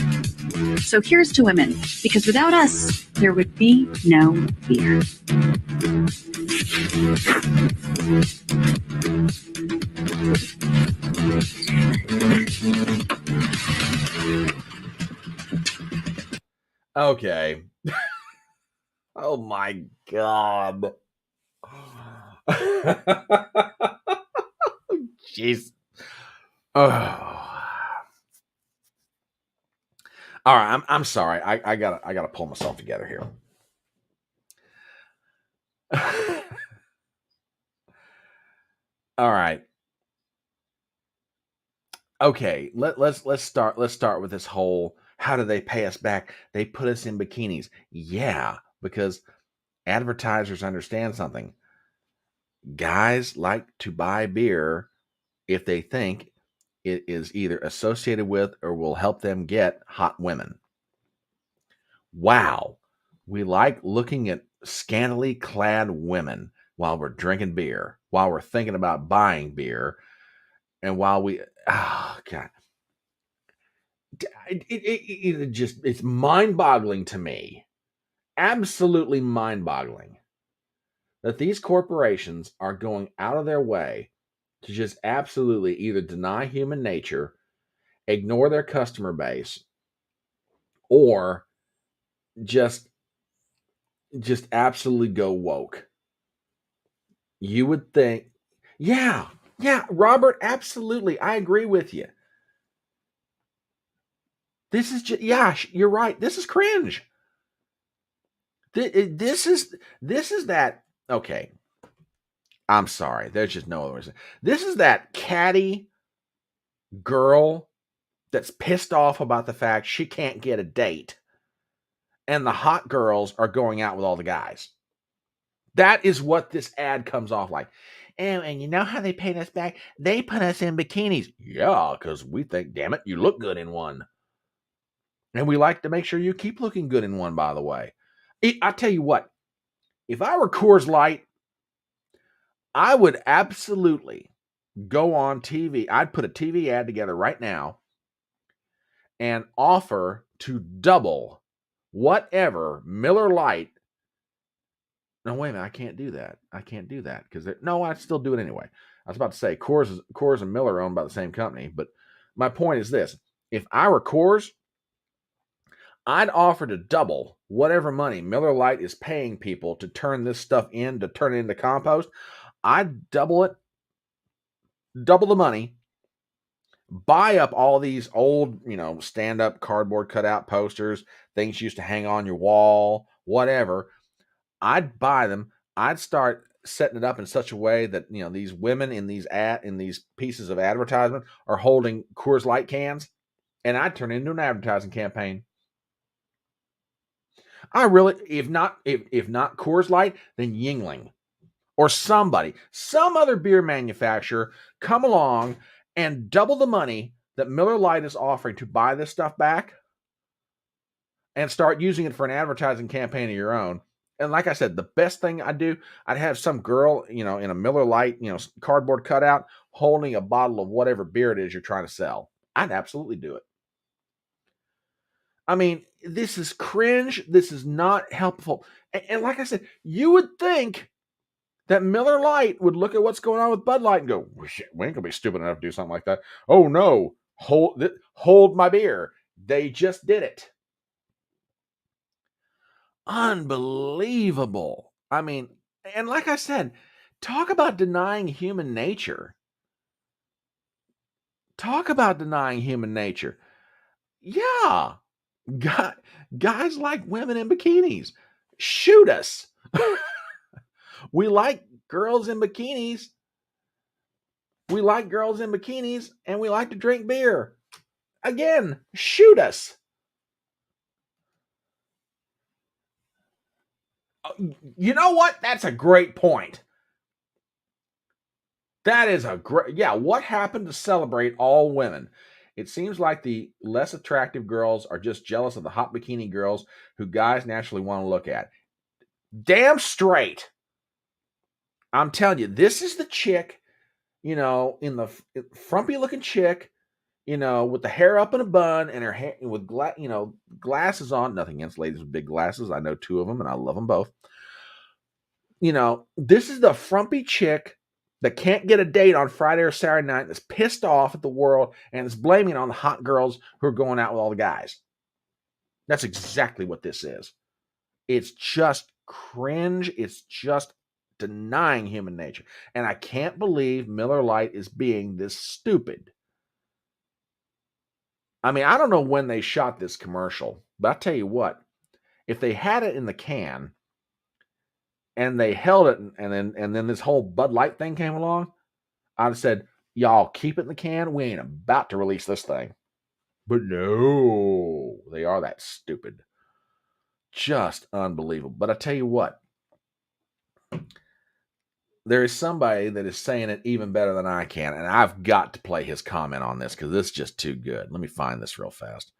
So here's to women, because without us, there would be no beer. Okay. Oh my God. Jeez. Oh. All right, I'm sorry. I gotta pull myself together here. All right. Okay, let's start with this whole how do they pay us back? They put us in bikinis. Yeah, because advertisers understand something. Guys like to buy beer if they think it is either associated with or will help them get hot women. Wow. We like looking at scantily clad women while we're drinking beer, while we're thinking about buying beer, and while oh God. It just, it's mind-boggling to me. Absolutely mind-boggling that these corporations are going out of their way to just absolutely either deny human nature, ignore their customer base, or just absolutely go woke. You would think, yeah, Robert, absolutely, I agree with you. This is just, yeah, you're right. This is cringe. This is that. Okay, I'm sorry. There's just no other reason. This is that catty girl that's pissed off about the fact she can't get a date, and the hot girls are going out with all the guys. That is what this ad comes off like. And you know how they paid us back? They put us in bikinis. Yeah, because we think, damn it, you look good in one. And we like to make sure you keep looking good in one, by the way. I tell you what, if I were Coors Light, I would absolutely go on TV. I'd put a TV ad together right now and offer to double whatever Miller Lite. No, wait a minute. I can't do that. Because no, I'd still do it anyway. I was about to say Coors and Miller are owned by the same company, but my point is this: if I were Coors, I'd offer to double whatever money Miller Lite is paying people to turn this stuff to turn it into compost. I'd double it, double the money, buy up all these old, stand-up cardboard cutout posters, things you used to hang on your wall, whatever. I'd buy them. I'd start setting it up in such a way that, these women in these pieces of advertisement are holding Coors Light cans, and I'd turn it into an advertising campaign. I really, if not Coors Light, then Yingling or some other beer manufacturer come along and double the money that Miller Lite is offering to buy this stuff back and start using it for an advertising campaign of your own. And like I said, the best thing I'd do, I'd have some girl, in a Miller Lite, cardboard cutout holding a bottle of whatever beer it is you're trying to sell. I'd absolutely do it. I mean, this is cringe. This is not helpful. And like I said, you would think that Miller Lite would look at what's going on with Bud Light and go, we ain't going to be stupid enough to do something like that. Oh, no. Hold my beer. They just did it. Unbelievable. I mean, and like I said, talk about denying human nature. Yeah. Guys like women in bikinis. Shoot us. We like girls in bikinis. And we like to drink beer. Again, shoot us. You know what? That's a great point. That is what happened to celebrate all women? It seems like the less attractive girls are just jealous of the hot bikini girls who guys naturally want to look at. Damn straight. I'm telling you, this is the chick, in the frumpy looking chick, with the hair up in a bun and her hair with glasses on. Nothing against ladies with big glasses. I know two of them and I love them both. This is the frumpy chick that can't get a date on Friday or Saturday night, that's pissed off at the world and is blaming it on the hot girls who are going out with all the guys. That's exactly what this is. It's just cringe. It's just denying human nature. And I can't believe Miller Lite is being this stupid. I mean, I don't know when they shot this commercial, but I tell you what, if they had it in the can and they held it and then this whole Bud Light thing came along, I'd have said, y'all keep it in the can. We ain't about to release this thing. But no, they are that stupid. Just unbelievable. But I tell you what, there is somebody that is saying it even better than I can, and I've got to play his comment on this because this is just too good. Let me find this real fast.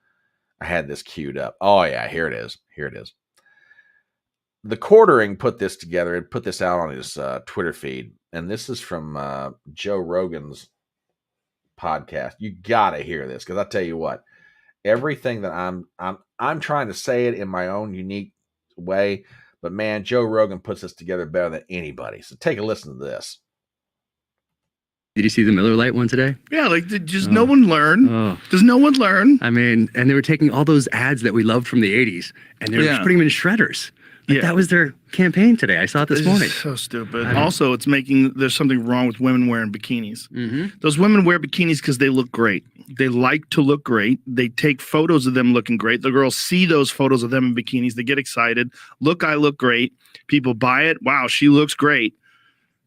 I had this queued up. Oh, yeah, here it is. Here it is. The Quartering put this together and put this out on his Twitter feed, and this is from Joe Rogan's podcast. You got to hear this because I tell you what, everything that I'm trying to say it in my own unique way, but man, Joe Rogan puts this together better than anybody. So take a listen to this. Did you see the Miller Lite one today? Yeah, like, does no one learn? Does no one learn? I mean, and they were taking all those ads that we loved from the 80s, and they were just putting them in shredders. Like, that was their campaign today. I saw it this morning. So stupid. Also, there's something wrong with women wearing bikinis. Those women wear bikinis because they look great. They like to look great. They take photos of them looking great. The girls see those photos of them in bikinis. They get excited. Look, I look great. People buy it. Wow, she looks great.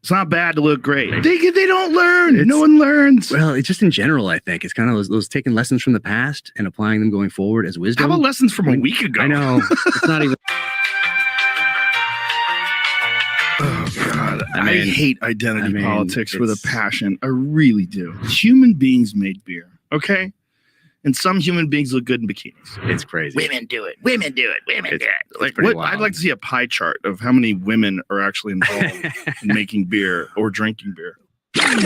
It's not bad to look great. They don't learn. No one learns. Well, it's just in general, I think. It's kind of those taking lessons from the past and applying them going forward as wisdom. How about lessons from a week ago? I know. It's not even... Oh, God. I hate identity politics with a passion. I really do. Human beings made beer, okay? And some human beings look good in bikinis. It's crazy. Women do it. Women do it. Women do it. Like, I'd like to see a pie chart of how many women are actually involved in making beer or drinking beer. 1, 2,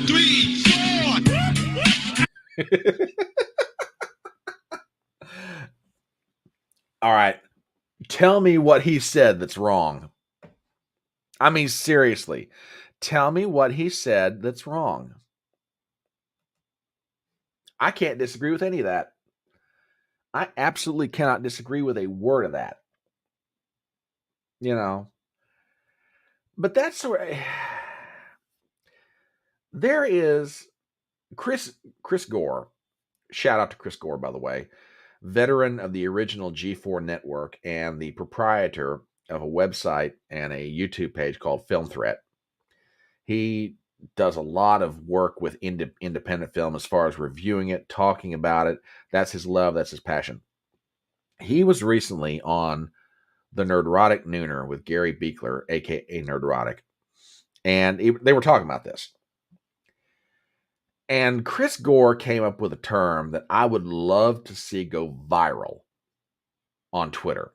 3, 4. All right. Tell me what he said that's wrong. I mean, seriously. Tell me what he said that's wrong. I can't disagree with any of that. I absolutely cannot disagree with a word of that. You know. But that's where there is Chris Gore. Shout out to Chris Gore, by the way. Veteran of the original G4 network and the proprietor of a website and a YouTube page called Film Threat. He does a lot of work with independent film as far as reviewing it, talking about it. That's his love. That's his passion. He was recently on the Nerdrotic Nooner with Gary Beekler, a.k.a. Nerdrotic. And they were talking about this. And Chris Gore came up with a term that I would love to see go viral on Twitter.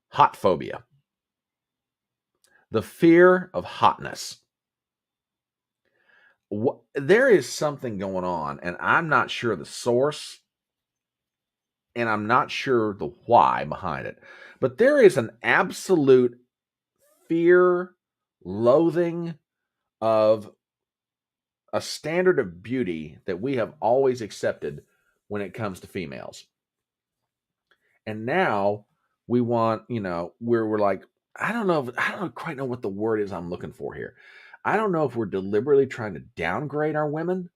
Hot phobia. The fear of hotness. There is something going on, and I'm not sure the source, and I'm not sure the why behind it. But there is an absolute fear, loathing of a standard of beauty that we have always accepted when it comes to females. And now we want, we're like, I don't quite know what the word is I'm looking for here. I don't know if we're deliberately trying to downgrade our women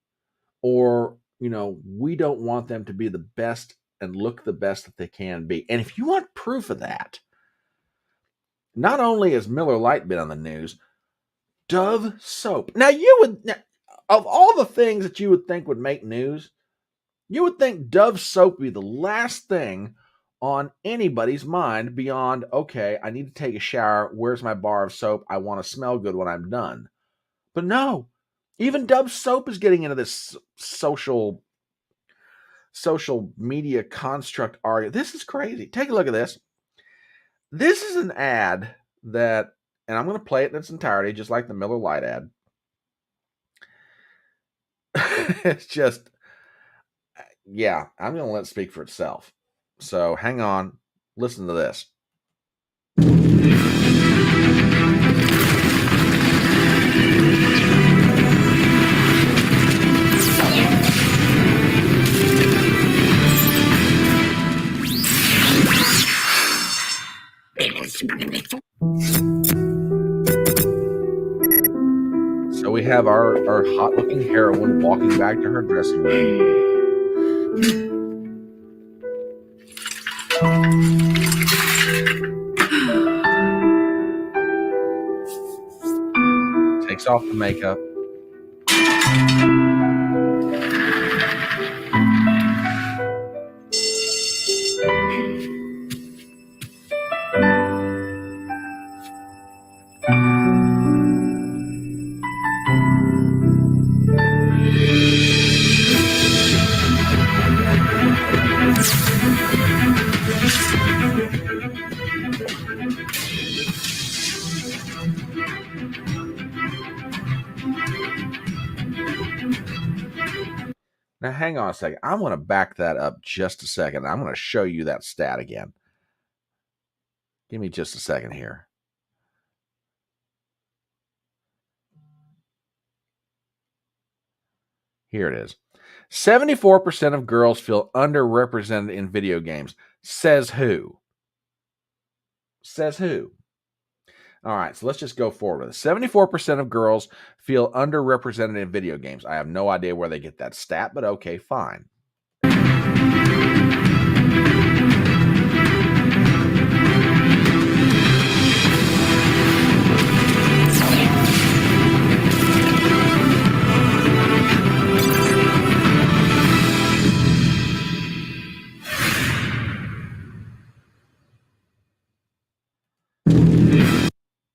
or, we don't want them to be the best and look the best that they can be. And if you want proof of that, not only has Miller Lite been on the news, Dove soap. Now, of all the things that you would think would make news, you would think Dove soap would be the last thing on anybody's mind beyond, okay, I need to take a shower. Where's my bar of soap? I want to smell good when I'm done. But no, even Dove soap is getting into this social media construct argument. This is crazy. Take a look at this. This is an ad that, and I'm going to play it in its entirety, just like the Miller Lite ad. It's just, yeah, I'm going to let it speak for itself. So hang on, listen to this. So we have our hot-looking heroine walking back to her dressing room. Takes off the makeup. Now, hang on a second. I want to back that up just a second. I'm going to show you that stat again. Give me just a second here. Here it is. 74% of girls feel underrepresented in video games. Says who? Says who? All right, so let's just go forward with it. 74% of girls feel underrepresented in video games. I have no idea where they get that stat, but okay, fine.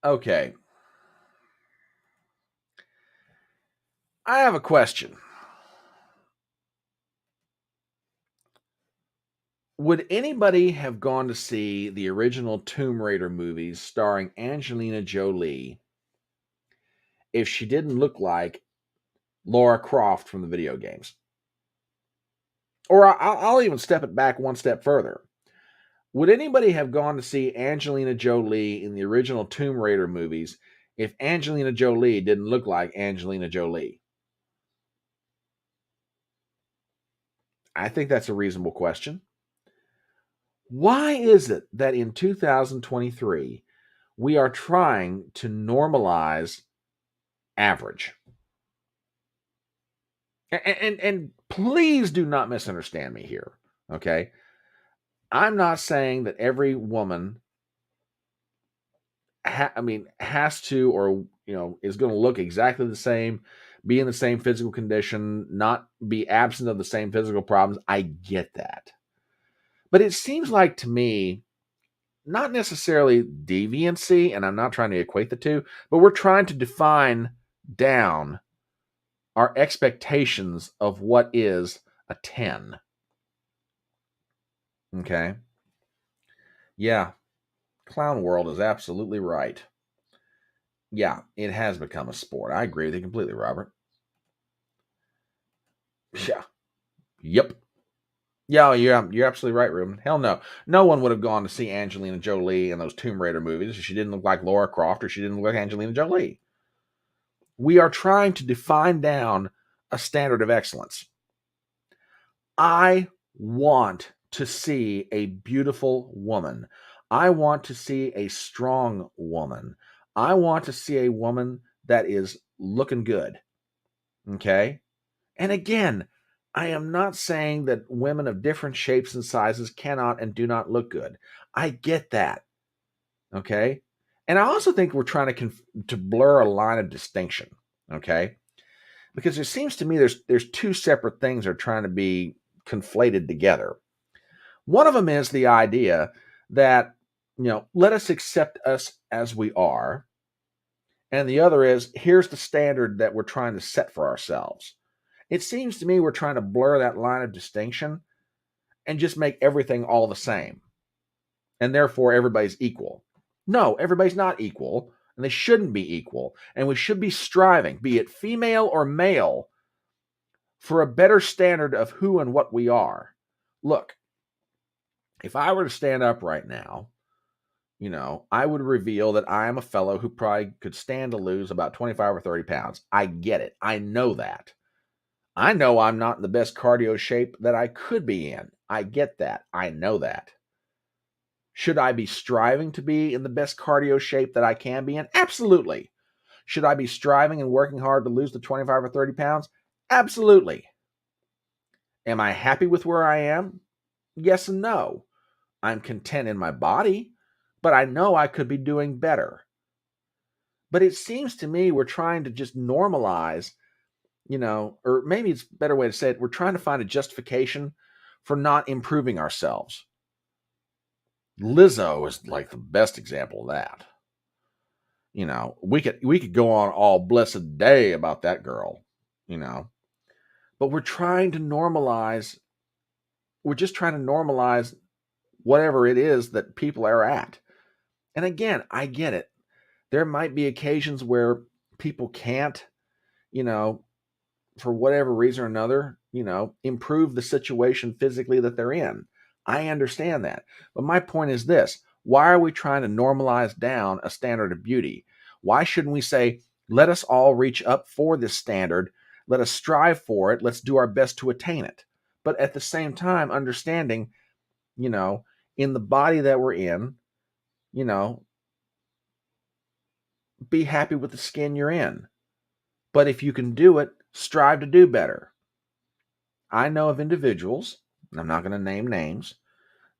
Okay. I have a question. Would anybody have gone to see the original Tomb Raider movies starring Angelina Jolie if she didn't look like Lara Croft from the video games? Or I'll even step it back one step further. Would anybody have gone to see Angelina Jolie in the original Tomb Raider movies if Angelina Jolie didn't look like Angelina Jolie? I think that's a reasonable question. Why is it that in 2023 we are trying to normalize average? And please do not misunderstand me here, okay? I'm not saying that every woman has to, or is going to look exactly the same, be in the same physical condition, not be absent of the same physical problems. I get that. But it seems like to me, not necessarily deviancy, and I'm not trying to equate the two, but we're trying to define down our expectations of what is a 10. Okay? Yeah, Clown World is absolutely right. Yeah, it has become a sport. I agree with you completely, Robert. Yeah. Yep. Yeah, you're absolutely right, Ruben. Hell no. No one would have gone to see Angelina Jolie in those Tomb Raider movies if she didn't look like Lara Croft or she didn't look like Angelina Jolie. We are trying to define down a standard of excellence. I want to see a beautiful woman. I want to see a strong woman. I want to see a woman that is looking good. Okay? And again, I am not saying that women of different shapes and sizes cannot and do not look good. I get that. Okay? And I also think we're trying to blur a line of distinction. Okay? Because it seems to me there's two separate things that are trying to be conflated together. One of them is the idea that, let us accept us as we are. And the other is, here's the standard that we're trying to set for ourselves. It seems to me we're trying to blur that line of distinction and just make everything all the same. And therefore, everybody's equal. No, everybody's not equal, and they shouldn't be equal. And we should be striving, be it female or male, for a better standard of who and what we are. Look, if I were to stand up right now, I would reveal that I am a fellow who probably could stand to lose about 25 or 30 pounds. I get it. I know that. I know I'm not in the best cardio shape that I could be in. I get that. I know that. Should I be striving to be in the best cardio shape that I can be in? Absolutely. Should I be striving and working hard to lose the 25 or 30 pounds? Absolutely. Am I happy with where I am? Yes and no. I'm content in my body, but I know I could be doing better. But it seems to me we're trying to just normalize, or maybe it's a better way to say it, we're trying to find a justification for not improving ourselves. Lizzo is like the best example of that. We could go on all blessed day about that girl, but we're trying to normalize. We're just trying to normalize whatever it is that people are at. And again, I get it. There might be occasions where people can't, for whatever reason or another, improve the situation physically that they're in. I understand that. But my point is this. Why are we trying to normalize down a standard of beauty? Why shouldn't we say, let us all reach up for this standard. Let us strive for it. Let's do our best to attain it. But at the same time, understanding, in the body that we're in, be happy with the skin you're in. But if you can do it, strive to do better. I know of individuals, and I'm not going to name names,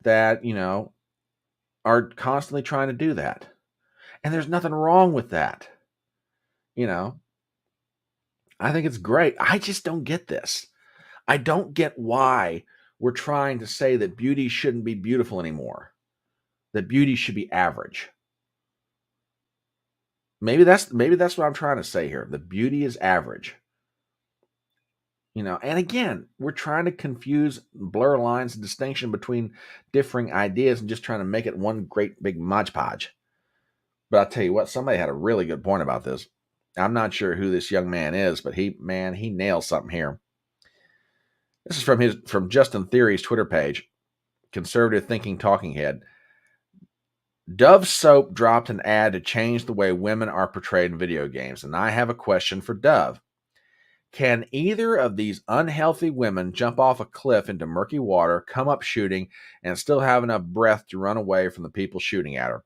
that, are constantly trying to do that. And there's nothing wrong with that. I think it's great. I just don't get this. I don't get why we're trying to say that beauty shouldn't be beautiful anymore. That beauty should be average. Maybe that's what I'm trying to say here. The beauty is average. And again, we're trying to confuse, blur lines and distinction between differing ideas and just trying to make it one great big HodgePodge. But I'll tell you what, somebody had a really good point about this. I'm not sure who this young man is, but he nails something here. This is from Justin Theory's Twitter page, Conservative Thinking Talking Head. Dove soap dropped an ad to change the way women are portrayed in video games, and I have a question for Dove. Can either of these unhealthy women jump off a cliff into murky water, come up shooting, and still have enough breath to run away from the people shooting at her?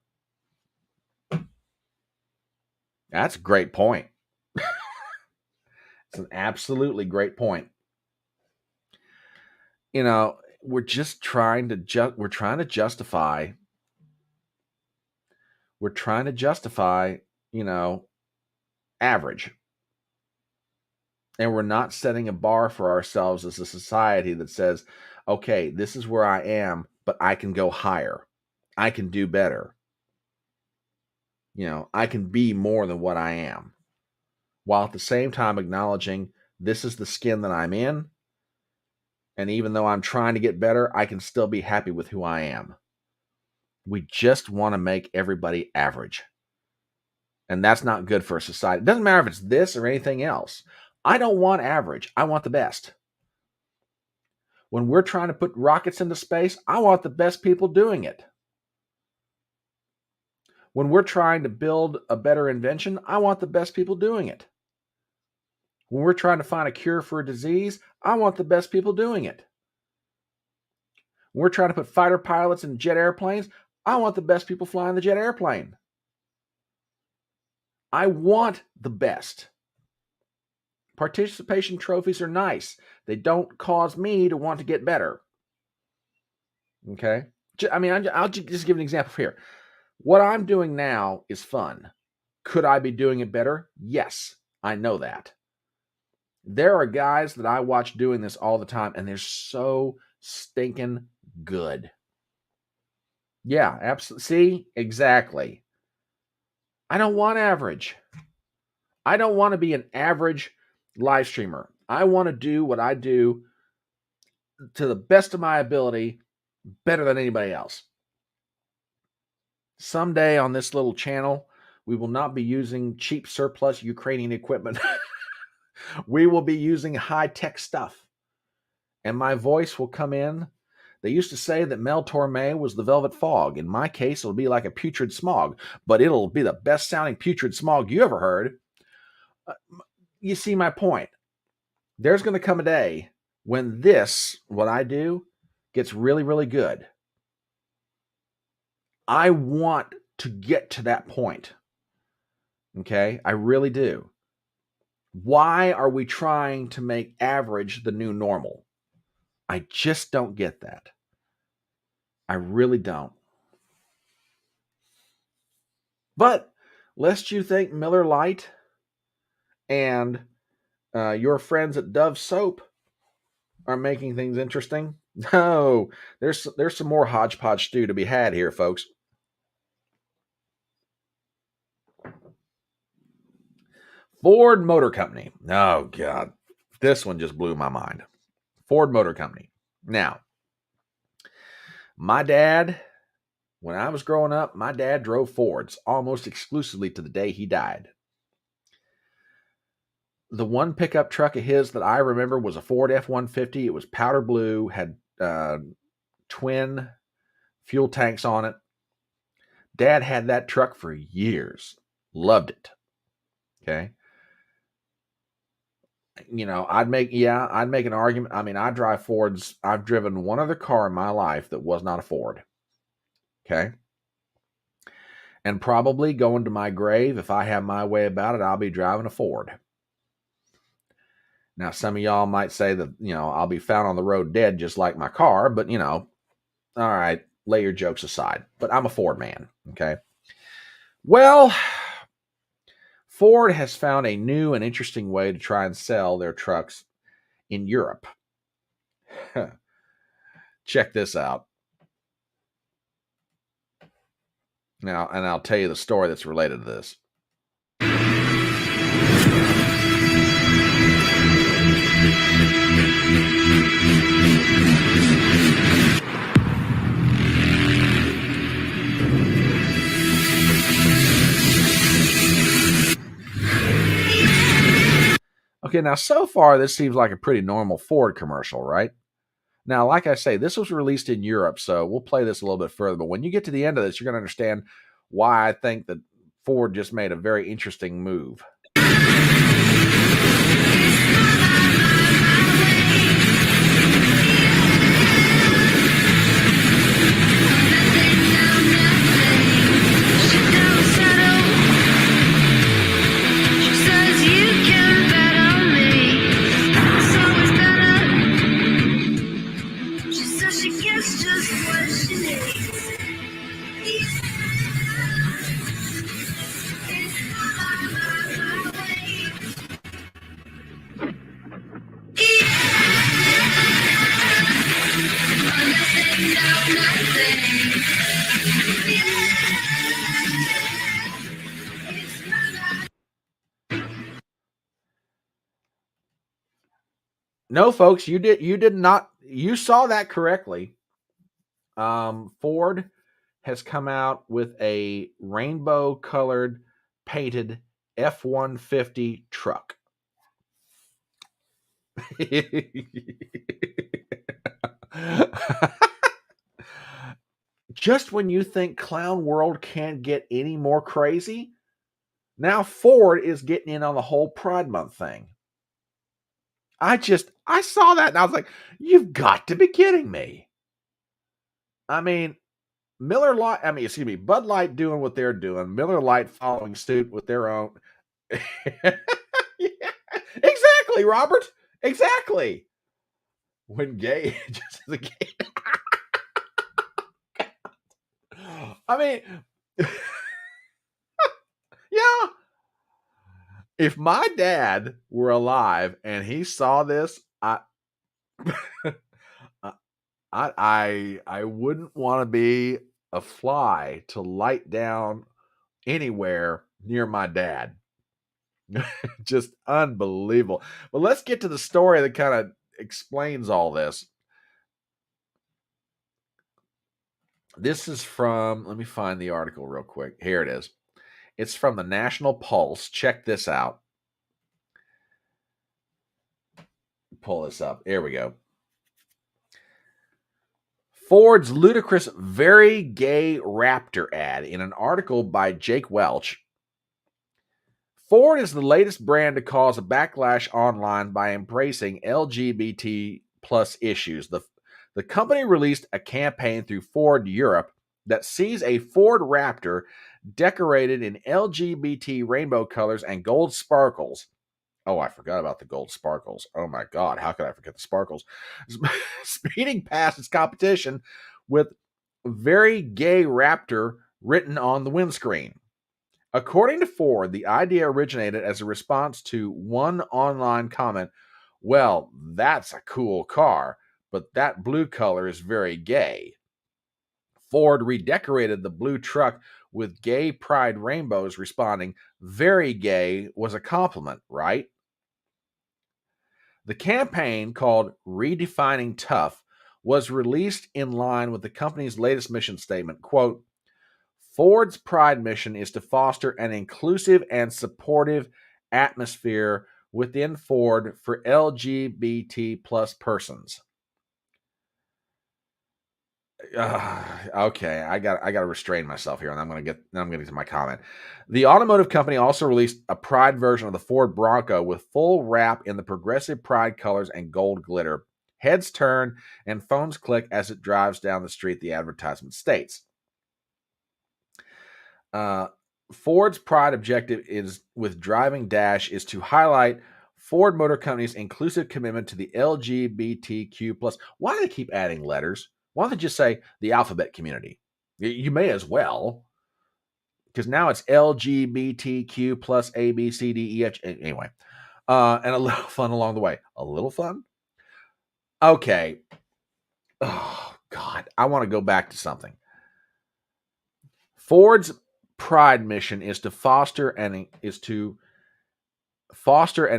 That's a great point. It's an absolutely great point. We're just trying to justify. We're trying to justify, average. And we're not setting a bar for ourselves as a society that says, okay, this is where I am, but I can go higher. I can do better. I can be more than what I am. While at the same time acknowledging this is the skin that I'm in. And even though I'm trying to get better, I can still be happy with who I am. We just want to make everybody average. And that's not good for a society. It doesn't matter if it's this or anything else. I don't want average. I want the best. When we're trying to put rockets into space, I want the best people doing it. When we're trying to build a better invention, I want the best people doing it. When we're trying to find a cure for a disease, I want the best people doing it. When we're trying to put fighter pilots in jet airplanes, I want the best people flying the jet airplane. I want the best. Participation trophies are nice. They don't cause me to want to get better. Okay? I'll just give an example here. What I'm doing now is fun. Could I be doing it better? Yes, I know that. There are guys that I watch doing this all the time, and they're so stinking good. Yeah, absolutely. See? Exactly. I don't want average. I don't want to be an average live streamer. I want to do what I do to the best of my ability, better than anybody else. Someday on this little channel, we will not be using cheap surplus Ukrainian equipment. We will be using high-tech stuff. And my voice will come in. They used to say that Mel Torme was the velvet fog. In my case, it'll be like a putrid smog, but it'll be the best sounding putrid smog you ever heard. You see my point. There's going to come a day when what I do, gets really, really good. I want to get to that point. Okay? I really do. Why are we trying to make average the new normal? I just don't get that. I really don't. But lest you think Miller Lite and your friends at Dove Soap are making things interesting. No, there's some more HodgePodge stew to be had here, folks. Ford Motor Company. Oh, God. This one just blew my mind. Ford Motor Company. Now, my dad, when I was growing up, my dad drove Fords almost exclusively to the day he died. the one pickup truck of his that I remember was a Ford F-150. It was powder blue, had twin fuel tanks on it. Dad had that truck for years. Loved it. Okay. You know, I'd make an argument. I mean, I drive Fords. I've driven one other car in my life that was not a Ford. Okay. And probably going to my grave, if I have my way about it, I'll be driving a Ford. Now, some of y'all might say that, you know, I'll be found on the road dead just like my car, but, you know, all right, lay your jokes aside. But I'm a Ford man, okay? Well, Ford has found a new and interesting way to try and sell their trucks in Europe. Check this out. Now, and I'll tell you the story that's related to this. Okay, now so far this seems like a pretty normal Ford commercial, right? Now, like I say, this was released in Europe, so we'll play this a little bit further. But when you get to the end of this, you're going to understand why I think that Ford just made a very interesting move. No, folks, you did not. You saw that correctly. Ford has come out with a rainbow-colored painted F-150 truck. Just when you think Clown World can't get any more crazy, now Ford is getting in on the whole Pride Month thing. I saw that and I was like, you've got to be kidding me. I mean, Bud Light doing what they're doing. Miller Lite following suit with their own. Yeah, exactly, Robert. Exactly. When gay, just as a gay. I mean, yeah. If my dad were alive and he saw this, I wouldn't want to be a fly to light down anywhere near my dad. Just unbelievable. But let's get to the story that kind of explains all this. This is from, let me find the article real quick. Here it is. It's from the National Pulse. Check this out. Pull this up. Here we go. Ford's ludicrous, very gay Raptor ad in an article by Jake Welch. Ford is the latest brand to cause a backlash online by embracing LGBT plus issues. The company released a campaign through Ford Europe that sees a Ford Raptor decorated in LGBT rainbow colors and gold sparkles. Oh, I forgot about the gold sparkles. Oh my God, how could I forget the sparkles? Speeding past its competition with very gay Raptor written on the windscreen. According to Ford, the idea originated as a response to one online comment. Well, that's a cool car, but that blue color is very gay. Ford redecorated the blue truck with gay pride rainbows, responding, very gay was a compliment, right? The campaign, called Redefining Tough, was released in line with the company's latest mission statement. Quote, Ford's pride mission is to foster an inclusive and supportive atmosphere within Ford for LGBT plus persons. Okay, I got to restrain myself here, and I'm going to get to my comment. The automotive company also released a Pride version of the Ford Bronco with full wrap in the progressive Pride colors and gold glitter. Heads turn and phones click as it drives down the street, the advertisement states. Ford's Pride objective is with Driving Dash is to highlight Ford Motor Company's inclusive commitment to the LGBTQ plus. Why do they keep adding letters? Why don't they just say the alphabet community? You may as well, because now it's LGBTQ plus A, B, C, D, E, F. Anyway, and a little fun along the way. A little fun? Okay. Oh, God. I want to go back to something. Ford's Pride mission is to foster an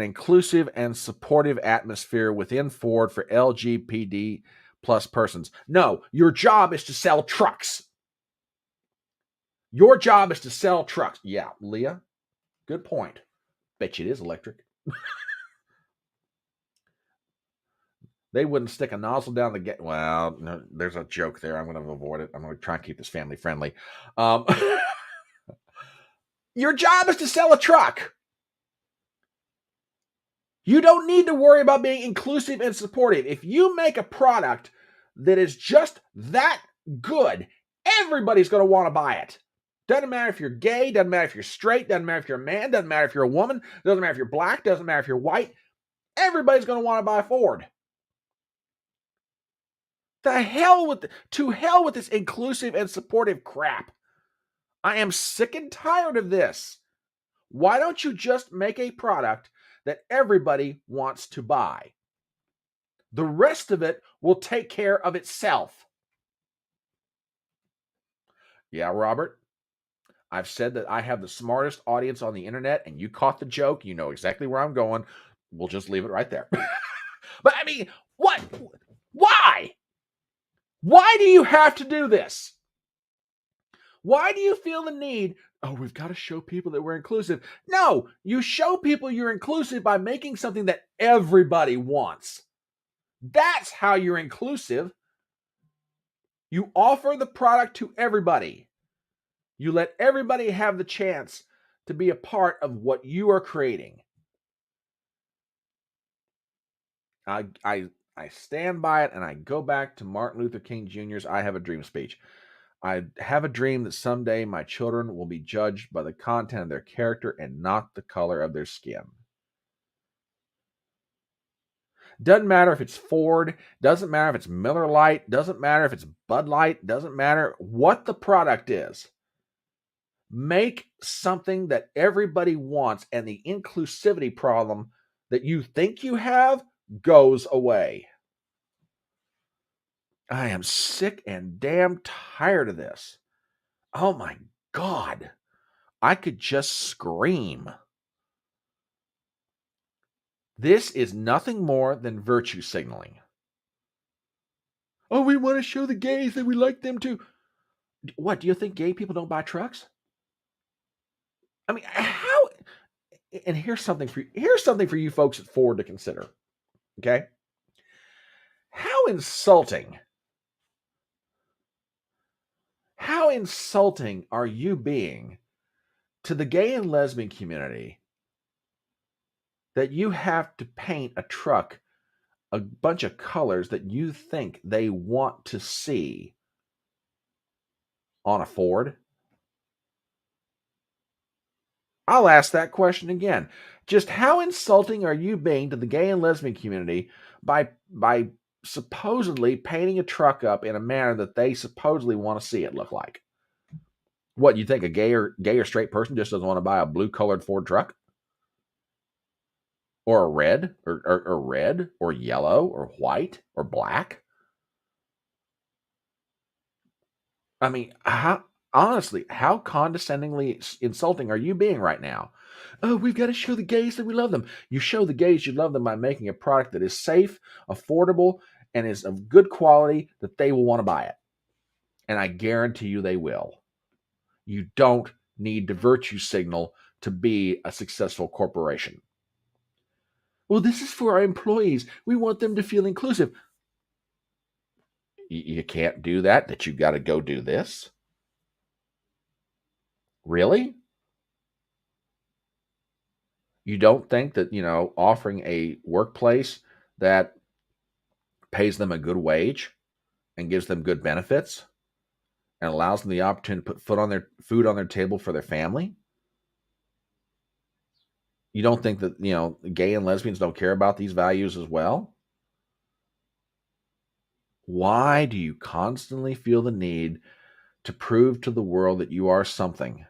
inclusive and supportive atmosphere within Ford for LGBT plus persons. No, your job is to sell trucks. Your job is to sell trucks. Yeah, Leah, good point. Bet you it is electric. They wouldn't stick a nozzle down the gate. Well, no, there's a joke there. I'm going to avoid it. I'm going to try and keep this family friendly. Your job is to sell a truck. You don't need to worry about being inclusive and supportive. If you make a product that is just that good, everybody's going to want to buy it. Doesn't matter if you're gay, doesn't matter if you're straight, doesn't matter if you're a man, doesn't matter if you're a woman, doesn't matter if you're black, doesn't matter if you're white. Everybody's going to want to buy Ford. To hell with this inclusive and supportive crap. I am sick and tired of this. Why don't you just make a product that everybody wants to buy? The rest of it will take care of itself. Yeah, Robert, I've said that I have the smartest audience on the internet, and you caught the joke. You know exactly where I'm going. We'll just leave it right there. But I mean, what? Why? Why do you have to do this? Why do you feel the need? Oh, we've got to show people that we're inclusive. No, you show people you're inclusive by making something that everybody wants. That's how you're inclusive. You offer the product to everybody. You let everybody have the chance to be a part of what you are creating. I stand by it, and I go back to Martin Luther King Jr.'s I Have a Dream speech. I have a dream that someday my children will be judged by the content of their character and not the color of their skin. Doesn't matter if it's Ford, doesn't matter if it's Miller Lite, doesn't matter if it's Bud Light, doesn't matter what the product is. Make something that everybody wants, and the inclusivity problem that you think you have goes away. I am sick and damn tired of this. Oh my God. I could just scream. This is nothing more than virtue signaling. Oh, we want to show the gays that we like them too. What, do you think gay people don't buy trucks? I mean, how? And here's something for you folks at Ford to consider. Okay? How insulting are you being to the gay and lesbian community that you have to paint a truck a bunch of colors that you think they want to see on a Ford? I'll ask that question again. Just how insulting are you being to the gay and lesbian community by supposedly painting a truck up in a manner that they supposedly want to see it look like? What, you think a gay or straight person just doesn't want to buy a blue-colored Ford truck? Or a red? Or red? Or yellow? Or white? Or black? I mean, honestly, how condescendingly insulting are you being right now? Oh, we've got to show the gays that we love them. You show the gays you love them by making a product that is safe, affordable, and is of good quality that they will want to buy it. And I guarantee you they will. You don't need to virtue signal to be a successful corporation. Well, this is for our employees. We want them to feel inclusive. You can't do that you've got to go do this? Really? You don't think that, offering a workplace that pays them a good wage and gives them good benefits and allows them the opportunity to put food on their table for their family? You don't think that, gay and lesbians don't care about these values as well? Why do you constantly feel the need to prove to the world that you are something?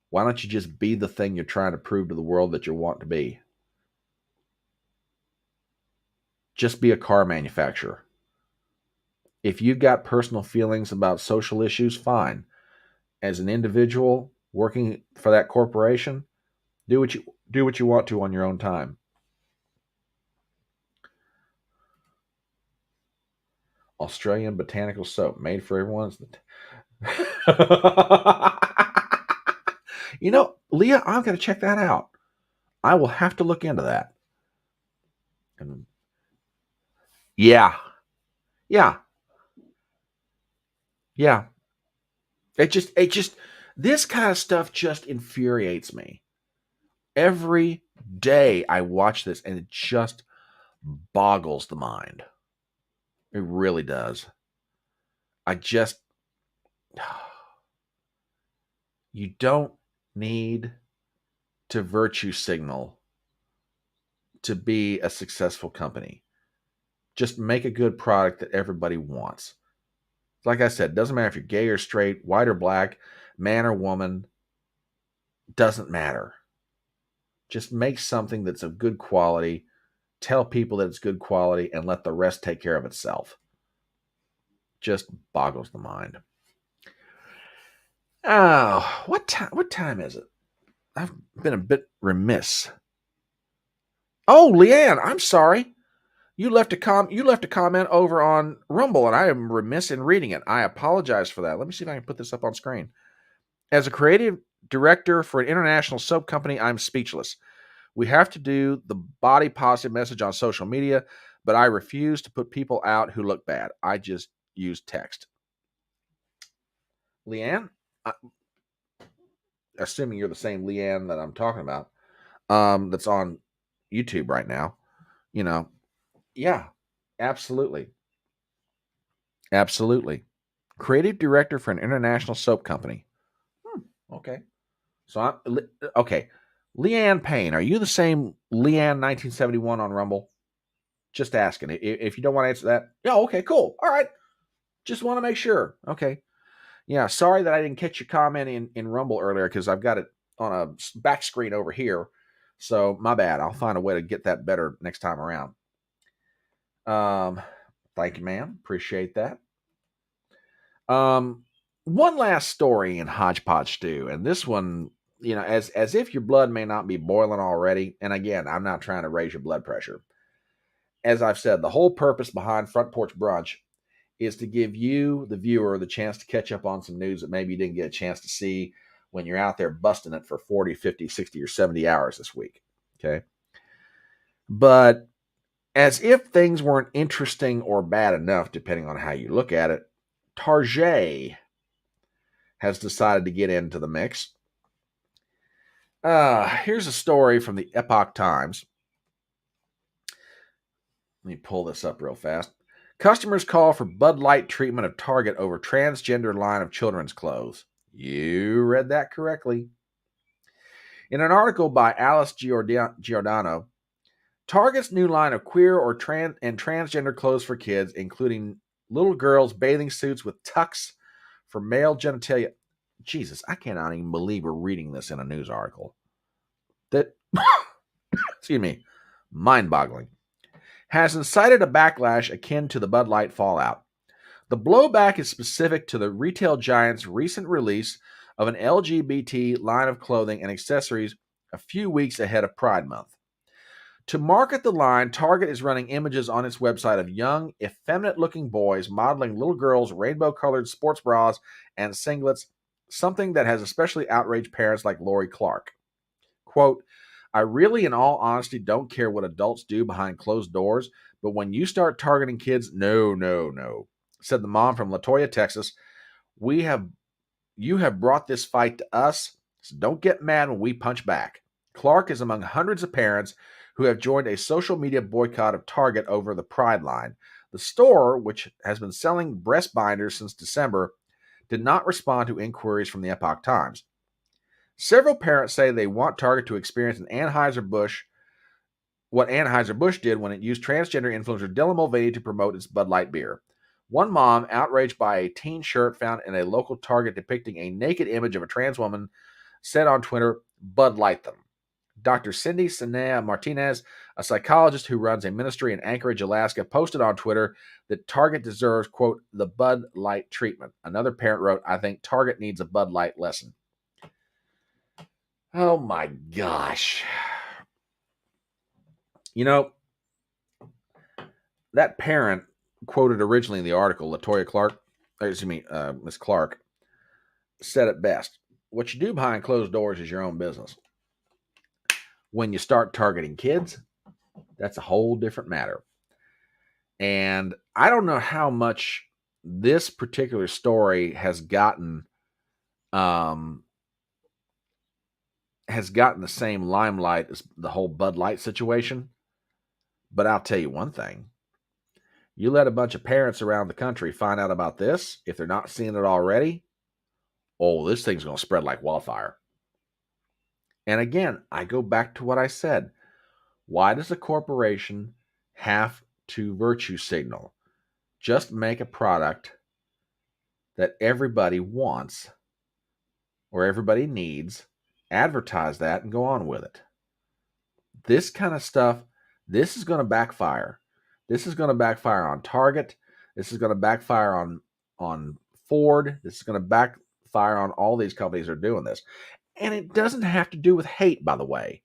Why don't you just be the thing you're trying to prove to the world that you want to be? Just be a car manufacturer. If you've got personal feelings about social issues, fine. As an individual working for that corporation, do what you want to on your own time. Australian botanical soap made for everyone. Leah, I'm going to check that out. I will have to look into that. Yeah. This kind of stuff just infuriates me. Every day I watch this and it just boggles the mind. It really does. You don't need to virtue signal to be a successful company. Just make a good product that everybody wants. Like I said, doesn't matter if you're gay or straight, white or black, man or woman, doesn't matter. Just make something that's of good quality, tell people that it's good quality, and let the rest take care of itself. Just boggles the mind. Oh, what time is it? I've been a bit remiss. Oh, Leanne, I'm sorry. You left a comment over on Rumble, and I am remiss in reading it. I apologize for that. Let me see if I can put this up on screen. As a creative director for an international soap company, I'm speechless. We have to do the body positive message on social media, but I refuse to put people out who look bad. I just use text. Leanne, assuming you're the same Leanne that I'm talking about, that's on YouTube right now, yeah, absolutely. Creative director for an international soap company. Okay. So okay. Leanne Payne, are you the same Leanne 1971 on Rumble? Just asking. If you don't want to answer that, yeah, okay, cool. All right. Just want to make sure. Okay. Yeah, sorry that I didn't catch your comment in Rumble earlier because I've got it on a back screen over here. So my bad. I'll find a way to get that better next time around. Thank you, ma'am. Appreciate that. One last story in HodgePodge Stew, and this one, as if your blood may not be boiling already. And again, I'm not trying to raise your blood pressure. As I've said, the whole purpose behind Front Porch Brunch is to give you, the viewer, the chance to catch up on some news that maybe you didn't get a chance to see when you're out there busting it for 40, 50, 60, or 70 hours this week. Okay. But as if things weren't interesting or bad enough, depending on how you look at it, Target has decided to get into the mix. Here's a story from the Epoch Times. Let me pull this up real fast. Customers call for Bud Light treatment of Target over transgender line of children's clothes. You read that correctly. In an article by Alice Giordano, Target's new line of queer or transgender clothes for kids, including little girls' bathing suits with tucks for male genitalia. Jesus, I cannot even believe we're reading this in a news article. That, excuse me, mind-boggling. Has incited a backlash akin to the Bud Light fallout. The blowback is specific to the retail giant's recent release of an LGBT line of clothing and accessories a few weeks ahead of Pride Month. To market the line, Target is running images on its website of young, effeminate-looking boys modeling little girls' rainbow-colored sports bras and singlets, something that has especially outraged parents like Lori Clark. Quote, I really, in all honesty, don't care what adults do behind closed doors, but when you start targeting kids, no, no, no," said the mom from Latoya, Texas. You have brought this fight to us, so don't get mad when we punch back." Clark is among hundreds of parents who have joined a social media boycott of Target over the Pride line. The store, which has been selling breast binders since December, did not respond to inquiries from the Epoch Times. Several parents say they want Target to experience what Anheuser-Busch did when it used transgender influencer Dylan Mulvaney to promote its Bud Light beer. One mom, outraged by a teen shirt found in a local Target depicting a naked image of a trans woman, said on Twitter, "Bud Light them." Dr. Cindy Sinea Martinez, a psychologist who runs a ministry in Anchorage, Alaska, posted on Twitter that Target deserves, quote, "the Bud Light treatment." Another parent wrote, "I think Target needs a Bud Light lesson." Oh my gosh. You know, that parent quoted originally in the article, Miss Clark, said it best. What you do behind closed doors is your own business. When you start targeting kids, that's a whole different matter. And I don't know how much this particular story has gotten the same limelight as the whole Bud Light situation. But I'll tell you one thing. You let a bunch of parents around the country find out about this, if they're not seeing it already, oh, this thing's going to spread like wildfire. And again, I go back to what I said. Why does a corporation have to virtue signal? Just make a product that everybody wants or everybody needs, advertise that, and go on with it. This kind of stuff, this is going to backfire. This is going to backfire on Target. This is going to backfire on Ford. This is going to backfire on all these companies that are doing this. And it doesn't have to do with hate, by the way.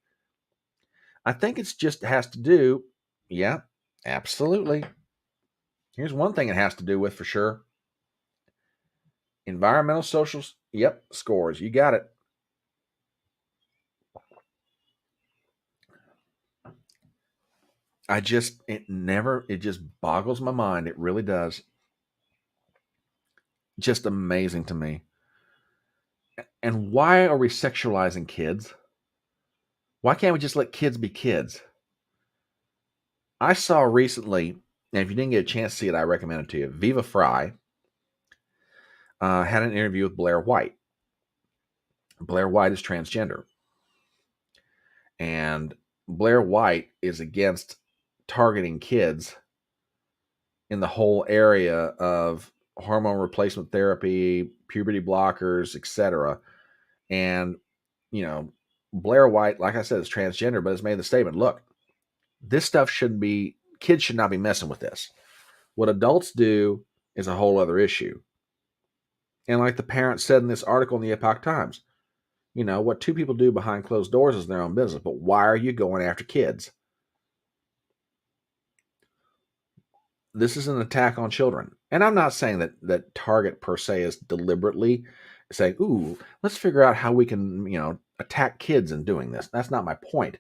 I think it's just has to do, yeah, absolutely. Here's one thing it has to do with for sure. Environmental, social, yep, scores. You got it. It just boggles my mind. It really does. Just amazing to me. And why are we sexualizing kids? Why can't we just let kids be kids? I saw recently, and if you didn't get a chance to see it, I recommend it to you. Viva Fry had an interview with Blair White. Blair White is transgender. And Blair White is against targeting kids in the whole area of hormone replacement therapy, puberty blockers, etc. And, Blair White, like I said, is transgender, but has made the statement, look, this stuff kids should not be messing with this. What adults do is a whole other issue. And like the parent said in this article in the Epoch Times, what two people do behind closed doors is their own business, but why are you going after kids? This is an attack on children. And I'm not saying that Target per se is deliberately saying, ooh, let's figure out how we can, attack kids in doing this. That's not my point.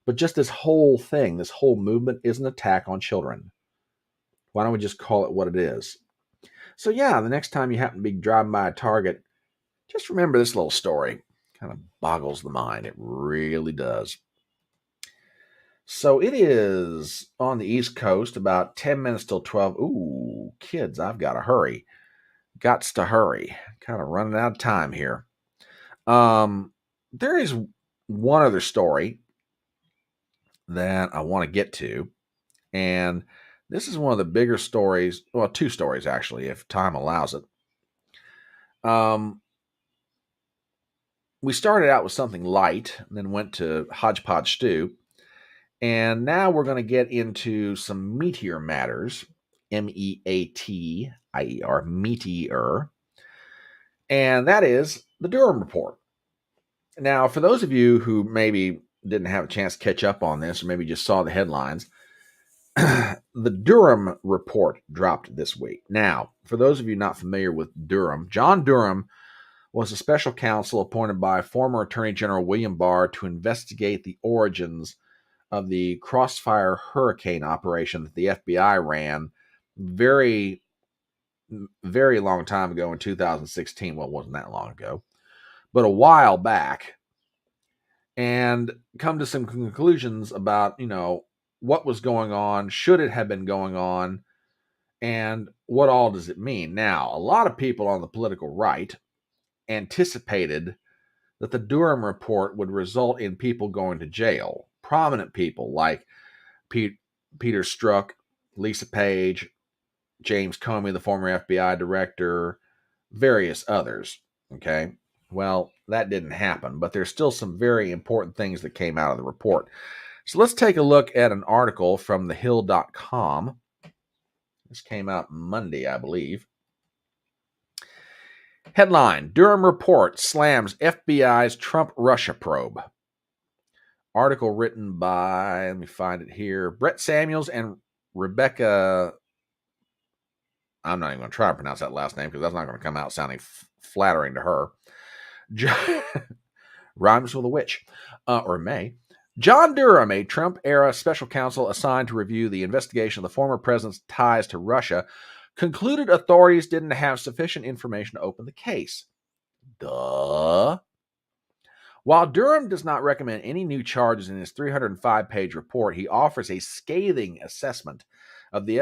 But just this whole thing, this whole movement is an attack on children. Why don't we just call it what it is? So yeah, the next time you happen to be driving by a Target, just remember this little story. Kind of boggles the mind. It really does. So it is on the East Coast, about 10 minutes till 12. Ooh, kids, I've got to hurry. Gots to hurry. Kind of running out of time here. There is one other story that I want to get to. And this is one of the bigger stories. Well, two stories, actually, if time allows it. We started out with something light and then went to HodgePodge stew. And now we're going to get into some meatier matters, MEATIER, meatier. And that is the Durham report. Now, for those of you who maybe didn't have a chance to catch up on this, or maybe just saw the headlines, the Durham report dropped this week. Now, for those of you not familiar with Durham, John Durham was a special counsel appointed by former Attorney General William Barr to investigate the origins of the Crossfire Hurricane operation that the FBI ran very, very long time ago in 2016. Well, it wasn't that long ago, but a while back, and come to some conclusions about, what was going on, should it have been going on, and what all does it mean. Now, a lot of people on the political right anticipated that the Durham report would result in people going to jail. Prominent people like Peter Strzok, Lisa Page, James Comey, the former FBI director, various others. Okay. Well, that didn't happen, but there's still some very important things that came out of the report. So let's take a look at an article from thehill.com. This came out Monday, I believe. Headline: Durham report slams FBI's Trump-Russia probe. Article written by, let me find it here, Brett Samuels and Rebecca. I'm not even going to try to pronounce that last name because that's not going to come out sounding flattering to her. Rhymes with a witch, or may. John Durham, a Trump-era special counsel assigned to review the investigation of the former president's ties to Russia, concluded authorities didn't have sufficient information to open the case. Duh. While Durham does not recommend any new charges in his 305-page report, he offers a scathing assessment of the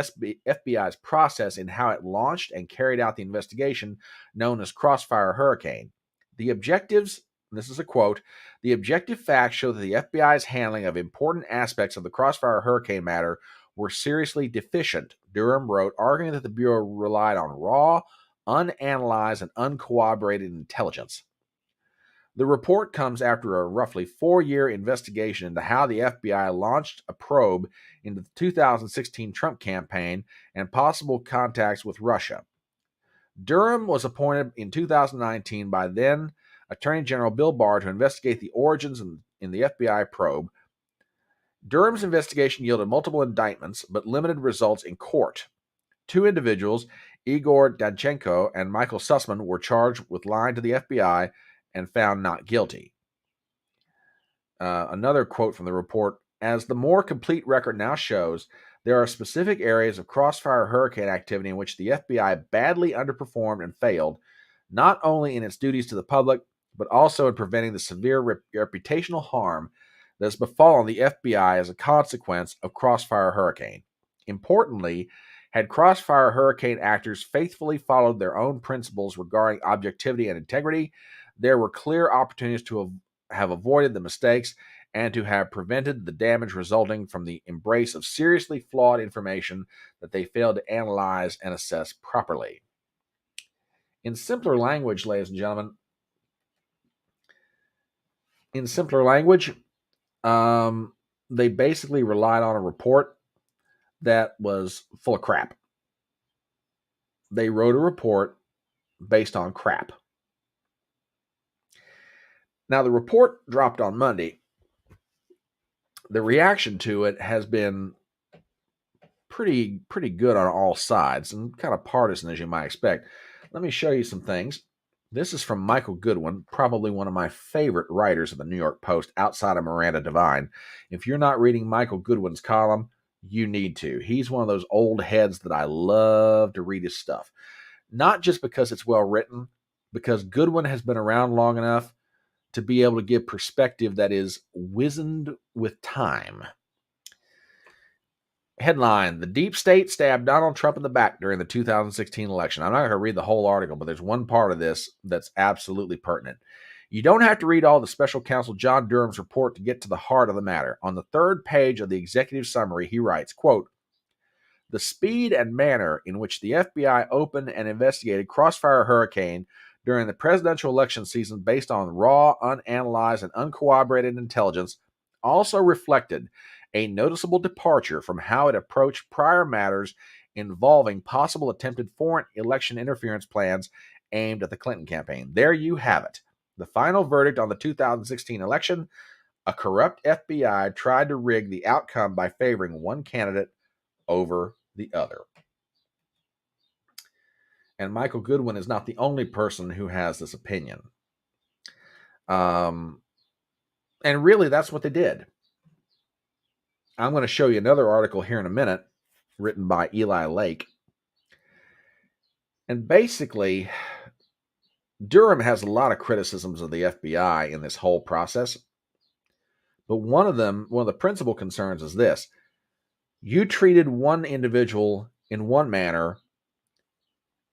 FBI's process in how it launched and carried out the investigation known as Crossfire Hurricane. The objectives, this is a quote, the objective facts show that the FBI's handling of important aspects of the Crossfire Hurricane matter were seriously deficient, Durham wrote, arguing that the Bureau relied on raw, unanalyzed, and uncorroborated intelligence. The report comes after a roughly 4-year investigation into how the FBI launched a probe into the 2016 Trump campaign and possible contacts with Russia. Durham was appointed in 2019 by then Attorney General Bill Barr to investigate the origins in the FBI probe. Durham's investigation yielded multiple indictments, but limited results in court. 2 individuals, Igor Danchenko and Michael Sussman, were charged with lying to the FBI and found not guilty. Another quote from the report: as the more complete record now shows, there are specific areas of Crossfire Hurricane activity in which the FBI badly underperformed and failed, not only in its duties to the public, but also in preventing the severe reputational harm that has befallen the FBI as a consequence of Crossfire Hurricane. Importantly, had Crossfire Hurricane actors faithfully followed their own principles regarding objectivity and integrity, there were clear opportunities to have avoided the mistakes and to have prevented the damage resulting from the embrace of seriously flawed information that they failed to analyze and assess properly. In simpler language, ladies and gentlemen, they basically relied on a report that was full of crap. They wrote a report based on crap. Now, the report dropped on Monday. The reaction to it has been pretty good on all sides and kind of partisan, as you might expect. Let me show you some things. This is from Michael Goodwin, probably one of my favorite writers of the New York Post outside of Miranda Devine. If you're not reading Michael Goodwin's column, you need to. He's one of those old heads that I love to read his stuff. Not just because it's well written, because Goodwin has been around long enough to be able to give perspective that is wizened with time. Headline: the deep state stabbed Donald Trump in the back during the 2016 election. I'm not going to read the whole article, but there's one part of this that's absolutely pertinent. You don't have to read all the special counsel John Durham's report to get to the heart of the matter. On the 3rd page of the executive summary, he writes, quote, the speed and manner in which the FBI opened and investigated Crossfire Hurricane during the presidential election season based on raw, unanalyzed, and uncorroborated intelligence also reflected a noticeable departure from how it approached prior matters involving possible attempted foreign election interference plans aimed at the Clinton campaign. There you have it. The final verdict on the 2016 election: a corrupt FBI tried to rig the outcome by favoring one candidate over the other. And Michael Goodwin is not the only person who has this opinion. And really, that's what they did. I'm going to show you another article here in a minute, written by Eli Lake. And basically, Durham has a lot of criticisms of the FBI in this whole process. But one of the principal concerns is this. You treated one individual in one manner,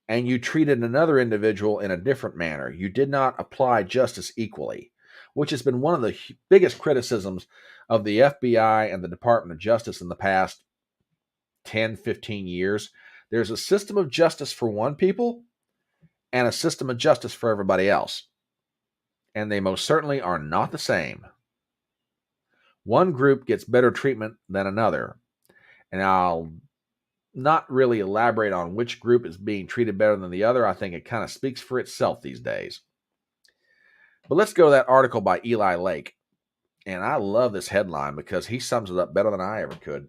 and you treated another individual in a different manner. You did not apply justice equally, which has been one of the biggest criticisms of the FBI and the Department of Justice in the past 10, 15 years. There's a system of justice for one people and a system of justice for everybody else. And they most certainly are not the same. One group gets better treatment than another. And I'll not really elaborate on which group is being treated better than the other. I think it kind of speaks for itself these days. But let's go to that article by Eli Lake. And I love this headline because he sums it up better than I ever could.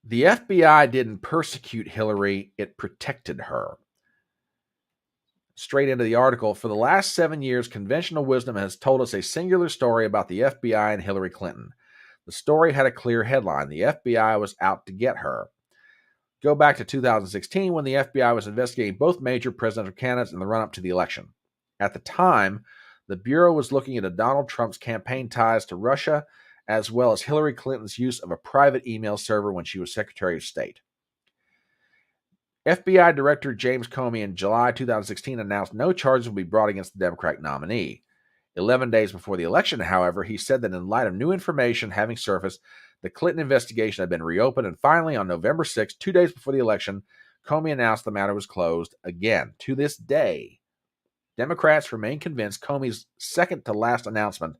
The FBI didn't persecute Hillary, it protected her. Straight into the article. For the last 7 years, conventional wisdom has told us a singular story about the FBI and Hillary Clinton. The story had a clear headline. The FBI was out to get her. Go back to 2016 when the FBI was investigating both major presidential candidates in the run-up to the election. At the time, the Bureau was looking into Donald Trump's campaign ties to Russia, as well as Hillary Clinton's use of a private email server when she was Secretary of State. FBI Director James Comey in July 2016 announced no charges would be brought against the Democratic nominee. 11 days before the election, however, he said that in light of new information having surfaced, the Clinton investigation had been reopened, and finally, on November 6, 2 days before the election, Comey announced the matter was closed again. To this day, Democrats remain convinced Comey's second-to-last announcement,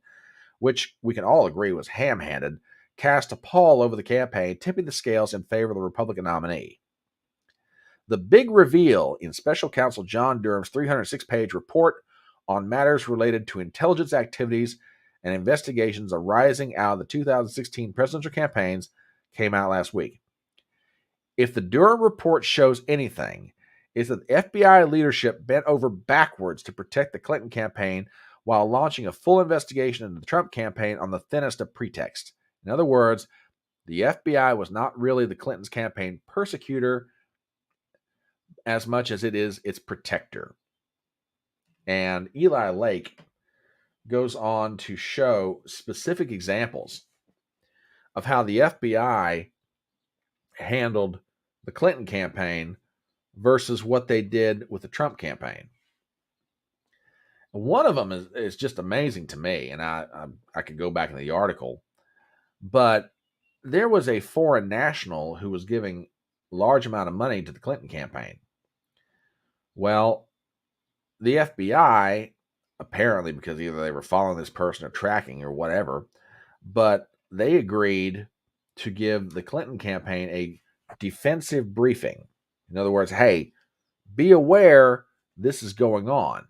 which we can all agree was ham-handed, cast a pall over the campaign, tipping the scales in favor of the Republican nominee. The big reveal in Special Counsel John Durham's 306-page report on matters related to intelligence activities and investigations arising out of the 2016 presidential campaigns came out last week. If the Durham report shows anything, it's that FBI leadership bent over backwards to protect the Clinton campaign while launching a full investigation into the Trump campaign on the thinnest of pretexts. In other words, the FBI was not really the Clintons' campaign persecutor as much as it is its protector. And Eli Lake goes on to show specific examples of how the FBI handled the Clinton campaign versus what they did with the Trump campaign. One of them is just amazing to me, and I could go back in the article, but there was a foreign national who was giving a large amount of money to the Clinton campaign. Well, the FBI, apparently because either they were following this person or tracking or whatever, but they agreed to give the Clinton campaign a defensive briefing. In other words, hey, be aware this is going on.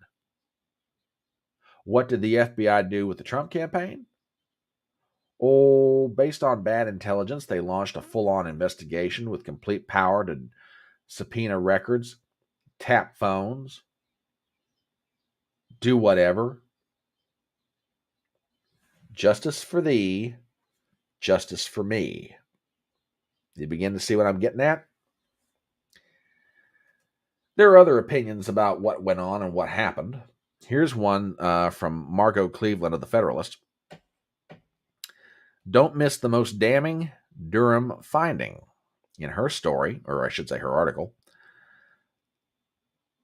What did the FBI do with the Trump campaign? Oh, based on bad intelligence, they launched a full-on investigation with complete power to subpoena records, tap phones, do whatever. Justice for thee, justice for me. You begin to see what I'm getting at? There are other opinions about what went on and what happened. Here's one from Margot Cleveland of the Federalist. Don't miss the most damning Durham finding. In her story, or I should say her article,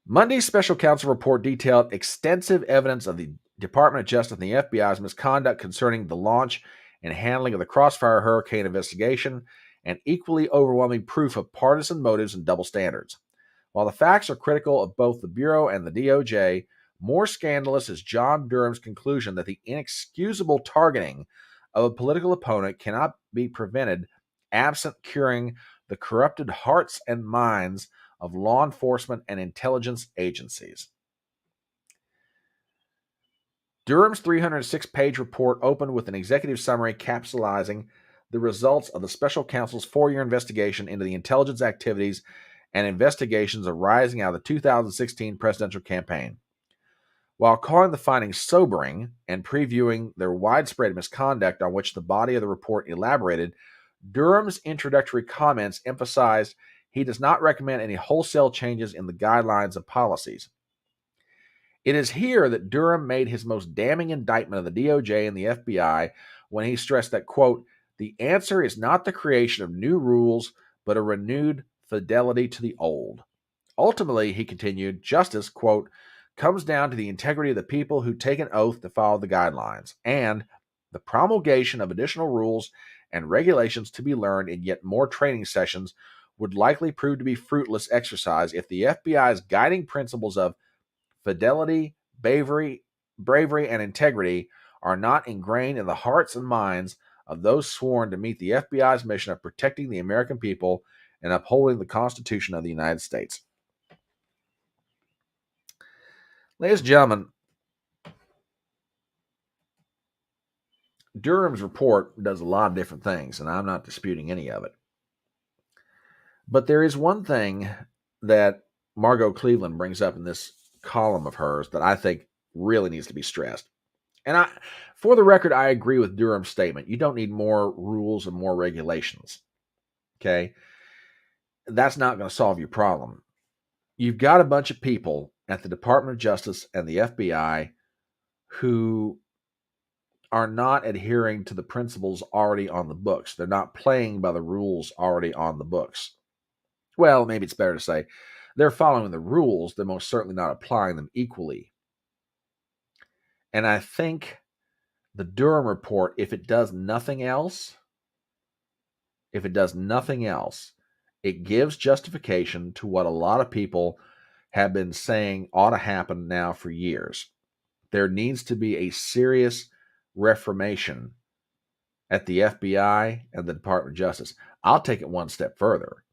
Monday's special counsel report detailed extensive evidence of the Department of Justice and the FBI's misconduct concerning the launch and handling of the Crossfire Hurricane investigation, and equally overwhelming proof of partisan motives and double standards. While the facts are critical of both the Bureau and the DOJ, more scandalous is John Durham's conclusion that the inexcusable targeting of a political opponent cannot be prevented absent curing the corrupted hearts and minds of law enforcement and intelligence agencies. Durham's 306-page report opened with an executive summary capsulizing the results of the special counsel's 4-year investigation into the intelligence activities and investigations arising out of the 2016 presidential campaign. While calling the findings sobering and previewing their widespread misconduct on which the body of the report elaborated, Durham's introductory comments emphasized he does not recommend any wholesale changes in the guidelines of policies. It is here that Durham made his most damning indictment of the DOJ and the FBI when he stressed that, quote, the answer is not the creation of new rules, but a renewed fidelity to the old. Ultimately, he continued, justice, quote, comes down to the integrity of the people who take an oath to follow the guidelines, and the promulgation of additional rules and regulations to be learned in yet more training sessions would likely prove to be fruitless exercise if the FBI's guiding principles of fidelity, bravery, and integrity are not ingrained in the hearts and minds of those sworn to meet the FBI's mission of protecting the American people and upholding the Constitution of the United States. Ladies and gentlemen, Durham's report does a lot of different things, and I'm not disputing any of it. But there is one thing that Margot Cleveland brings up in this column of hers that I think really needs to be stressed. And for the record, I agree with Durham's statement. You don't need more rules and more regulations. Okay? That's not going to solve your problem. You've got a bunch of people at the Department of Justice and the FBI who are not adhering to the principles already on the books. They're not playing by the rules already on the books. Well, maybe it's better to say they're following the rules. They're most certainly not applying them equally. And I think the Durham report, if it does nothing else, it gives justification to what a lot of people have been saying ought to happen now for years. There needs to be a serious reformation at the FBI and the Department of Justice. I'll take it one step further.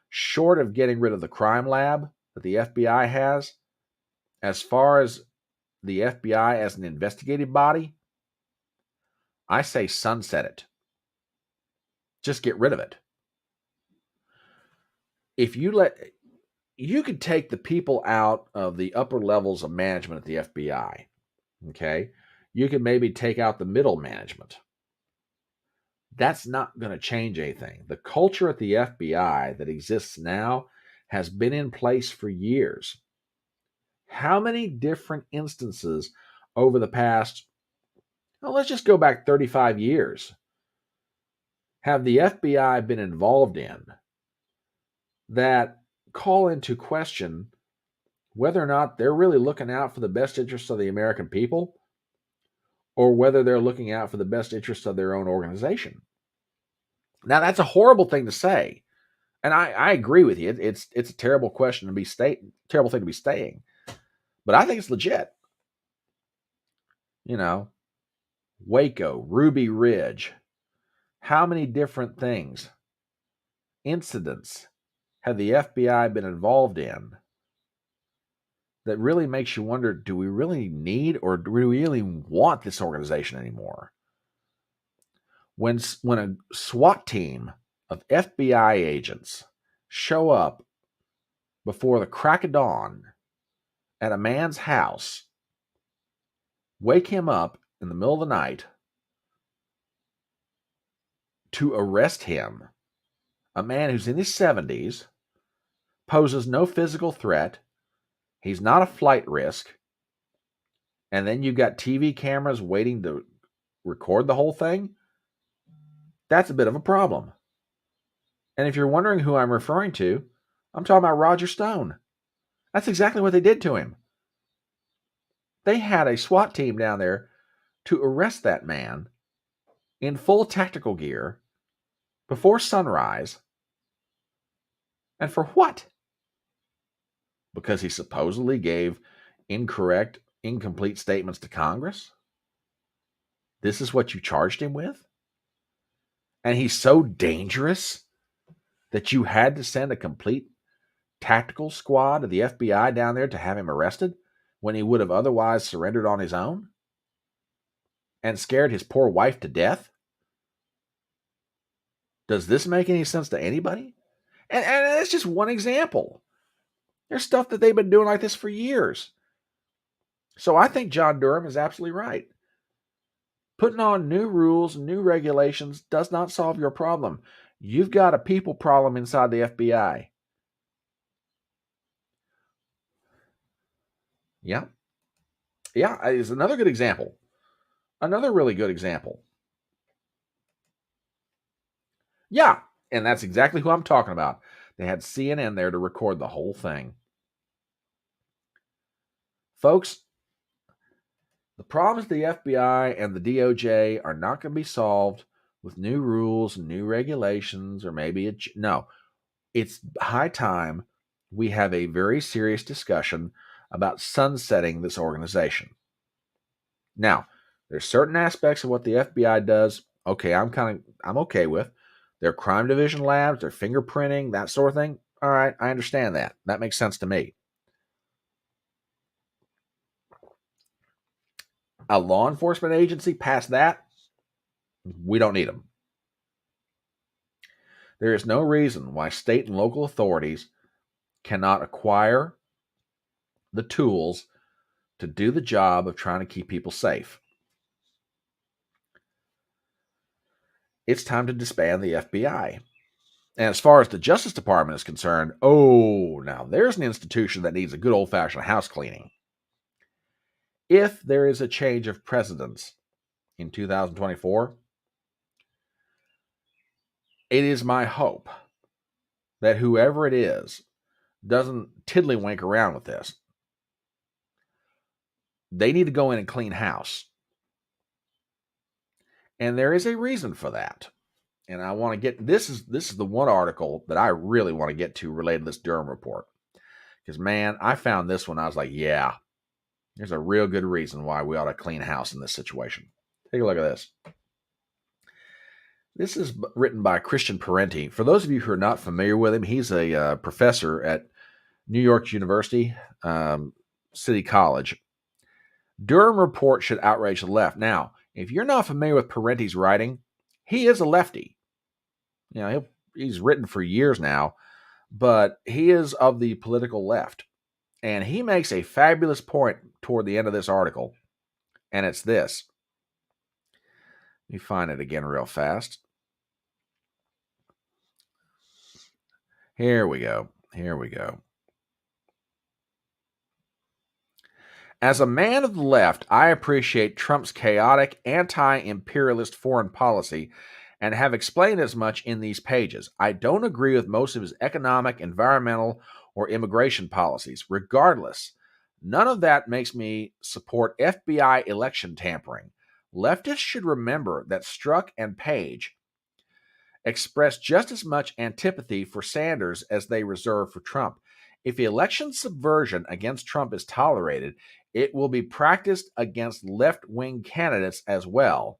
Short of getting rid of the crime lab that the FBI has, as far as the FBI as an investigative body, I say sunset it. Just get rid of it. If you could take the people out of the upper levels of management at the FBI, okay? You could maybe take out the middle management. That's not going to change anything. The culture at the FBI that exists now has been in place for years. How many different instances over the past, let's just go back 35 years, have the FBI been involved in that call into question whether or not they're really looking out for the best interests of the American people or whether they're looking out for the best interests of their own organization? Now, that's a horrible thing to say, and I agree with you. It's a terrible question to be terrible thing to be saying, but I think it's legit. You know, Waco, Ruby Ridge, how many different things, incidents, have the FBI been involved in that really makes you wonder, do we really need or do we really want this organization anymore? When a SWAT team of FBI agents show up before the crack of dawn at a man's house, wake him up in the middle of the night to arrest him, a man who's in his 70s, poses no physical threat, he's not a flight risk, and then you've got TV cameras waiting to record the whole thing, that's a bit of a problem. And if you're wondering who I'm referring to, I'm talking about Roger Stone. That's exactly what they did to him. They had a SWAT team down there to arrest that man in full tactical gear before sunrise. And for what? Because he supposedly gave incorrect, incomplete statements to Congress? This is what you charged him with? And he's so dangerous that you had to send a complete tactical squad of the FBI down there to have him arrested when he would have otherwise surrendered on his own and scared his poor wife to death? Does this make any sense to anybody? And that's just one example. There's stuff that they've been doing like this for years. So I think John Durham is absolutely right. Putting on new rules and new regulations does not solve your problem. You've got a people problem inside the FBI. Yeah. Yeah, it's another good example. Another really good example. Yeah, and that's exactly who I'm talking about. They had CNN there to record the whole thing. Folks, the problems of the FBI and the DOJ are not going to be solved with new rules and new regulations or maybe no. It's high time we have a very serious discussion about sunsetting this organization. Now, there's certain aspects of what the FBI does, okay, I'm okay with. Their crime division labs, their fingerprinting, that sort of thing. All right, I understand that. That makes sense to me. A law enforcement agency past that, we don't need them. There is no reason why state and local authorities cannot acquire the tools to do the job of trying to keep people safe. It's time to disband the FBI. And as far as the Justice Department is concerned, now there's an institution that needs a good old-fashioned house cleaning. If there is a change of presidents in 2024, it is my hope that whoever it is doesn't tiddlywink around with this. They need to go in and clean house. And there is a reason for that. And I want to get this is the one article that I really want to get to related to this Durham report. Because man, I found this one. I was like, yeah, there's a real good reason why we ought to clean house in this situation. Take a look at this. This is written by Christian Parenti. For those of you who are not familiar with him, he's a professor at New York University, City College. Durham report should outrage the left. Now, if you're not familiar with Parenti's writing, he is a lefty. You know, he's written for years now, but he is of the political left. And he makes a fabulous point toward the end of this article, and it's this. Let me find it again real fast. Here we go. As a man of the left, I appreciate Trump's chaotic, anti-imperialist foreign policy and have explained as much in these pages. I don't agree with most of his economic, environmental, or immigration policies. Regardless, none of that makes me support FBI election tampering. Leftists should remember that Strzok and Page expressed just as much antipathy for Sanders as they reserve for Trump. If election subversion against Trump is tolerated, it will be practiced against left-wing candidates as well.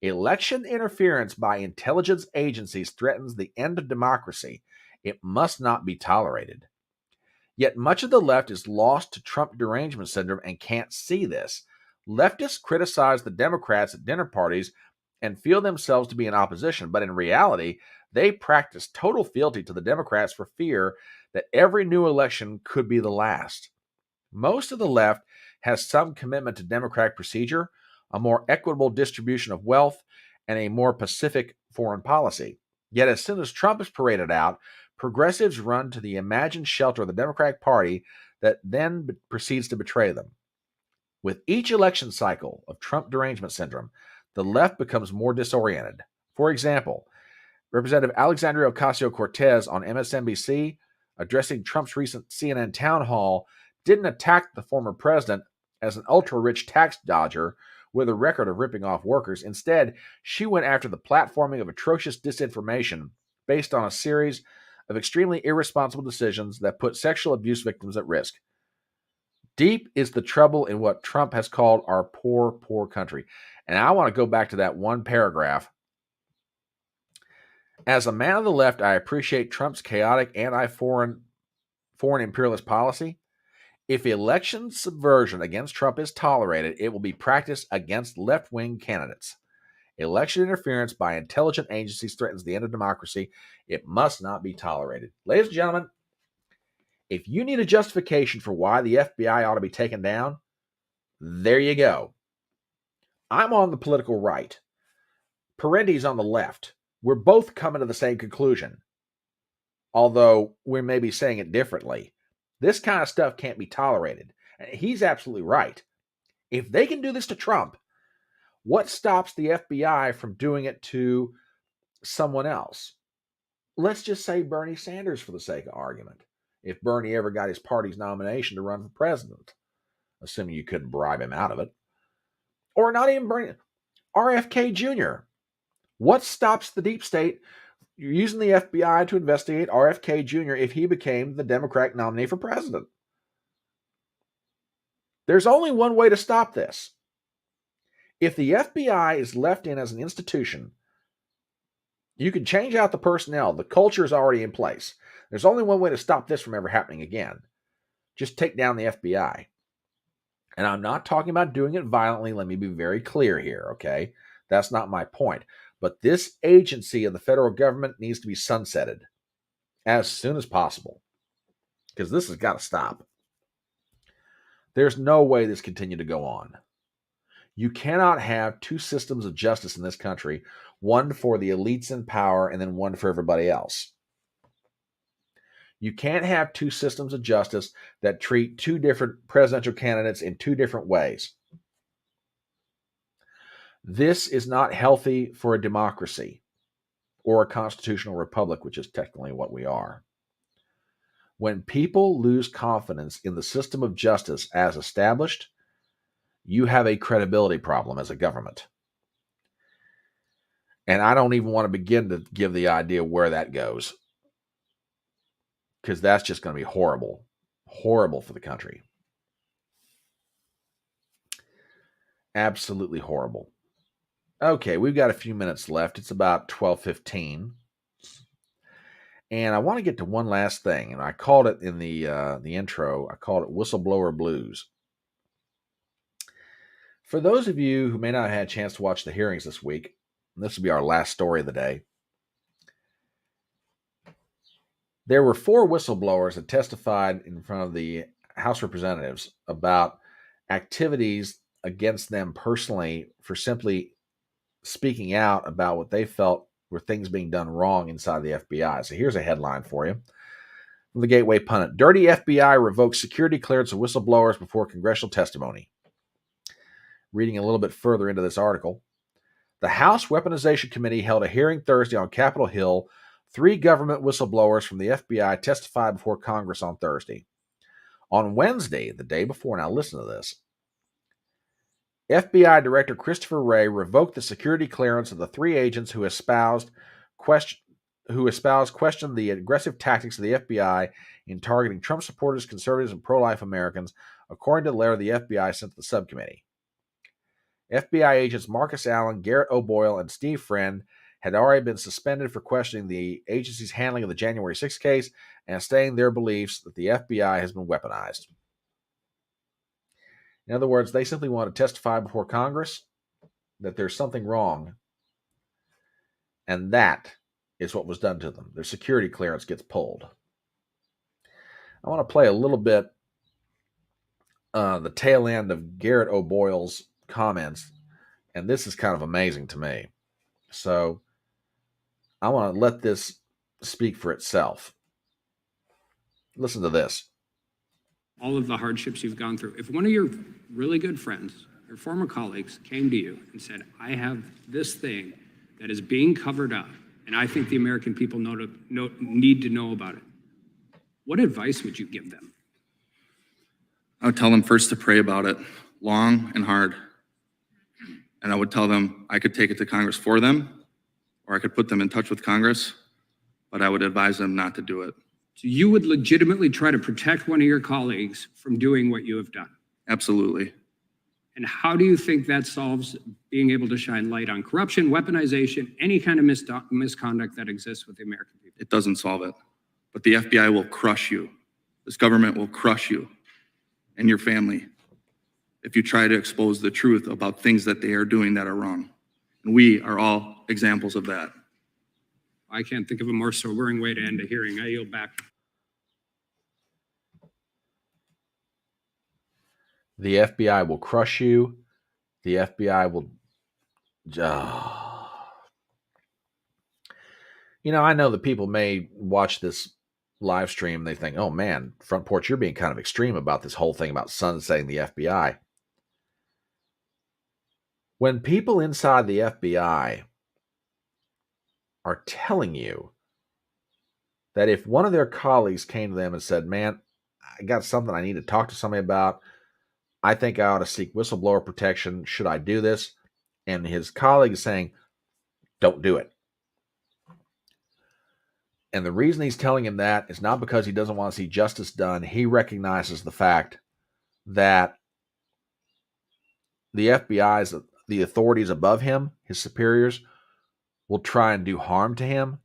Election interference by intelligence agencies threatens the end of democracy. It must not be tolerated. Yet much of the left is lost to Trump derangement syndrome and can't see this. Leftists criticize the Democrats at dinner parties and feel themselves to be in opposition, but in reality, they practice total fealty to the Democrats for fear that every new election could be the last. Most of the left has some commitment to democratic procedure, a more equitable distribution of wealth, and a more pacific foreign policy. Yet as soon as Trump is paraded out, progressives run to the imagined shelter of the Democratic Party that then proceeds to betray them. With each election cycle of Trump derangement syndrome, the left becomes more disoriented. For example, Representative Alexandria Ocasio-Cortez on MSNBC, addressing Trump's recent CNN town hall, didn't attack the former president as an ultra-rich tax dodger with a record of ripping off workers. Instead, she went after the platforming of atrocious disinformation based on a series of extremely irresponsible decisions that put sexual abuse victims at risk. Deep is the trouble in what Trump has called our poor, poor country. And I want to go back to that one paragraph. As a man of the left, I appreciate Trump's chaotic anti-foreign imperialist policy. If election subversion against Trump is tolerated, it will be practiced against left-wing candidates. Election interference by intelligent agencies threatens the end of democracy. It must not be tolerated. Ladies and gentlemen, if you need a justification for why the FBI ought to be taken down, there you go. I'm on the political right. Parenti's on the left. We're both coming to the same conclusion, although we may be saying it differently. This kind of stuff can't be tolerated. He's absolutely right. If they can do this to Trump, what stops the FBI from doing it to someone else? Let's just say Bernie Sanders for the sake of argument. If Bernie ever got his party's nomination to run for president, assuming you couldn't bribe him out of it. Or not even Bernie, RFK Jr. What stops the deep state using the FBI to investigate RFK Jr. if he became the Democratic nominee for president? There's only one way to stop this. If the FBI is left in as an institution, you can change out the personnel. The culture is already in place. There's only one way to stop this from ever happening again. Just take down the FBI. And I'm not talking about doing it violently. Let me be very clear here, okay? That's not my point. But this agency of the federal government needs to be sunsetted as soon as possible, because this has got to stop. There's no way this continue to go on. You cannot have two systems of justice in this country, one for the elites in power and then one for everybody else. You can't have two systems of justice that treat two different presidential candidates in two different ways. This is not healthy for a democracy or a constitutional republic, which is technically what we are. When people lose confidence in the system of justice as established, you have a credibility problem as a government. And I don't even want to begin to give the idea where that goes, because that's just going to be horrible. Horrible for the country. Absolutely horrible. Okay, we've got a few minutes left. It's about 12:15. And I want to get to one last thing. And I called it in the intro, I called it Whistleblower Blues. For those of you who may not have had a chance to watch the hearings this week, this will be our last story of the day. There were 4 whistleblowers that testified in front of the House Representatives about activities against them personally for simply speaking out about what they felt were things being done wrong inside the FBI. So here's a headline for you from the Gateway Pundit. Dirty FBI revokes security clearance of whistleblowers before congressional testimony. Reading a little bit further into this article, the House Weaponization Committee held a hearing Thursday on Capitol Hill. 3 government whistleblowers from the FBI testified before Congress on Thursday. On Wednesday, the day before, now listen to this, FBI Director Christopher Wray revoked the security clearance of the 3 agents who espoused questioned the aggressive tactics of the FBI in targeting Trump supporters, conservatives, and pro-life Americans, according to the letter the FBI sent to the subcommittee. FBI agents Marcus Allen, Garrett O'Boyle, and Steve Friend had already been suspended for questioning the agency's handling of the January 6th case and stating their beliefs that the FBI has been weaponized. In other words, they simply want to testify before Congress that there's something wrong, and that is what was done to them. Their security clearance gets pulled. I want to play a little bit the tail end of Garrett O'Boyle's comments, and this is kind of amazing to me. So I want to let this speak for itself. Listen to this. All of the hardships you've gone through. If one of your really good friends, your former colleagues, came to you and said, I have this thing that is being covered up, and I think the American people need to know about it, what advice would you give them? I would tell them first to pray about it, long and hard. And I would tell them I could take it to Congress for them, or I could put them in touch with Congress, but I would advise them not to do it. So you would legitimately try to protect one of your colleagues from doing what you have done? Absolutely. And how do you think that solves being able to shine light on corruption, weaponization, any kind of misconduct that exists with the American people? It doesn't solve it. But the FBI will crush you. This government will crush you and your family if you try to expose the truth about things that they are doing that are wrong. And we are all examples of that. I can't think of a more sobering way to end a hearing. I yield back. The FBI will crush you. The FBI will. I know that people may watch this live stream. They think, oh man, Front Porch, you're being kind of extreme about this whole thing about sunsetting the FBI. When people inside the FBI are telling you that if one of their colleagues came to them and said, man, I got something I need to talk to somebody about, I think I ought to seek whistleblower protection. Should I do this? And his colleague is saying, don't do it. And the reason he's telling him that is not because he doesn't want to see justice done. He recognizes the fact that the FBI's, the authorities above him, his superiors, will try and do harm to him.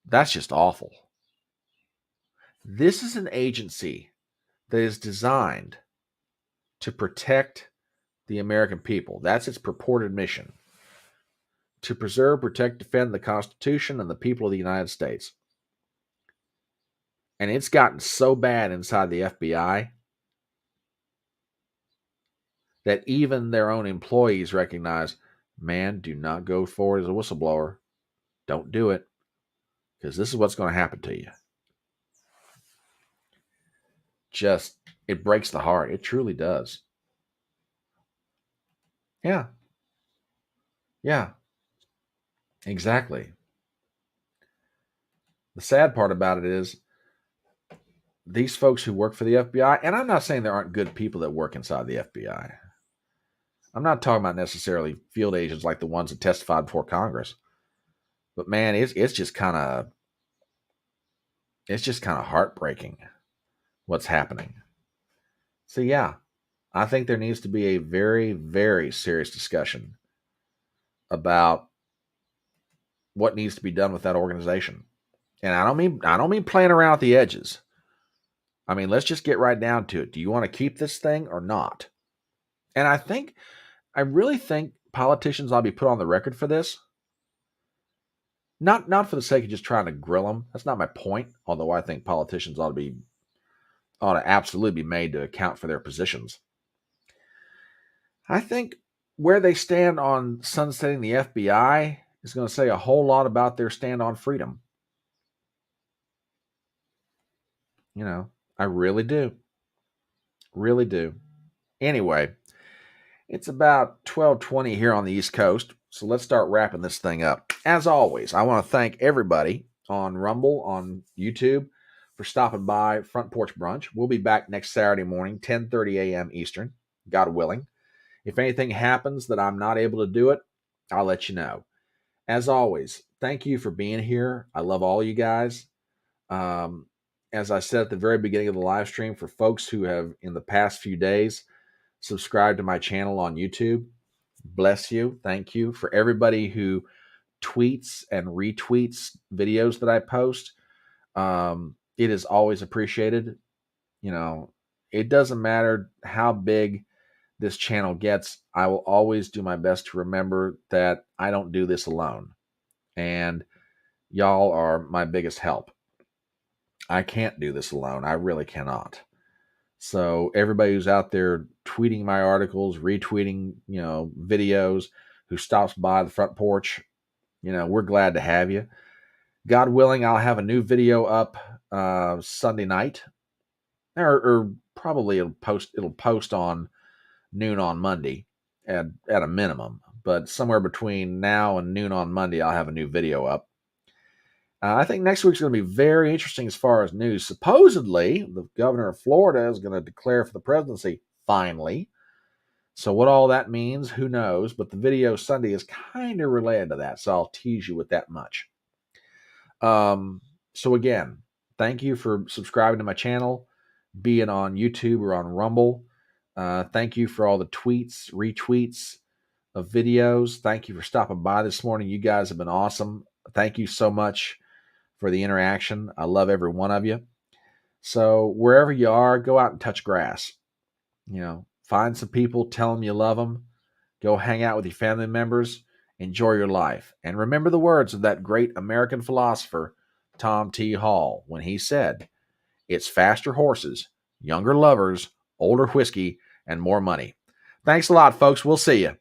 That's just awful. This is an agency that is designed to protect the American people. That's its purported mission. To preserve, protect, defend the Constitution and the people of the United States. And it's gotten so bad inside the FBI that even their own employees recognize, man, do not go forward as a whistleblower. Don't do it, because this is what's going to happen to you. Just, it breaks the heart. It truly does. Yeah. Yeah. Exactly. The sad part about it is these folks who work for the FBI, and I'm not saying there aren't good people that work inside the FBI. I'm not talking about necessarily field agents like the ones that testified before Congress. But man, it's just kind of heartbreaking what's happening. So yeah, I think there needs to be a very, very serious discussion about what needs to be done with that organization. And I don't mean playing around at the edges. I mean, let's just get right down to it. Do you want to keep this thing or not? And I really think politicians ought to be put on the record for this. Not for the sake of just trying to grill them. That's not my point. Although I think politicians ought to absolutely be made to account for their positions. I think where they stand on sunsetting the FBI is going to say a whole lot about their stand on freedom. I really do. Really do. Anyway, it's about 12:20 here on the East Coast, so let's start wrapping this thing up. As always, I want to thank everybody on Rumble, on YouTube, for stopping by Front Porch Brunch. We'll be back next Saturday morning, 10:30 a.m. Eastern, God willing. If anything happens that I'm not able to do it, I'll let you know. As always, thank you for being here. I love all you guys. As I said at the very beginning of the live stream, for folks who have, in the past few days, subscribed to my channel on YouTube, bless you. Thank you. For everybody who tweets and retweets videos that I post, it is always appreciated. It doesn't matter how big this channel gets. I will always do my best to remember that I don't do this alone. And y'all are my biggest help. I can't do this alone. I really cannot. So everybody who's out there tweeting my articles, retweeting, videos, who stops by the Front Porch, we're glad to have you. God willing, I'll have a new video up Sunday night, or probably it'll post on noon on Monday at a minimum. But somewhere between now and noon on Monday, I'll have a new video up. I think next week's going to be very interesting as far as news. Supposedly, the governor of Florida is going to declare for the presidency, finally. So what all that means, who knows? But the video Sunday is kind of related to that, so I'll tease you with that much. So again, thank you for subscribing to my channel, be it on YouTube or on Rumble. Thank you for all the tweets, retweets of videos. Thank you for stopping by this morning. You guys have been awesome. Thank you so much for the interaction. I love every one of you. So wherever you are, go out and touch grass. Find some people, tell them you love them, Go hang out with your family members. Enjoy your life. And remember the words of that great American philosopher, Tom T. Hall, when he said, "It's faster horses, younger lovers, older whiskey, and more money." Thanks a lot, folks. We'll see you.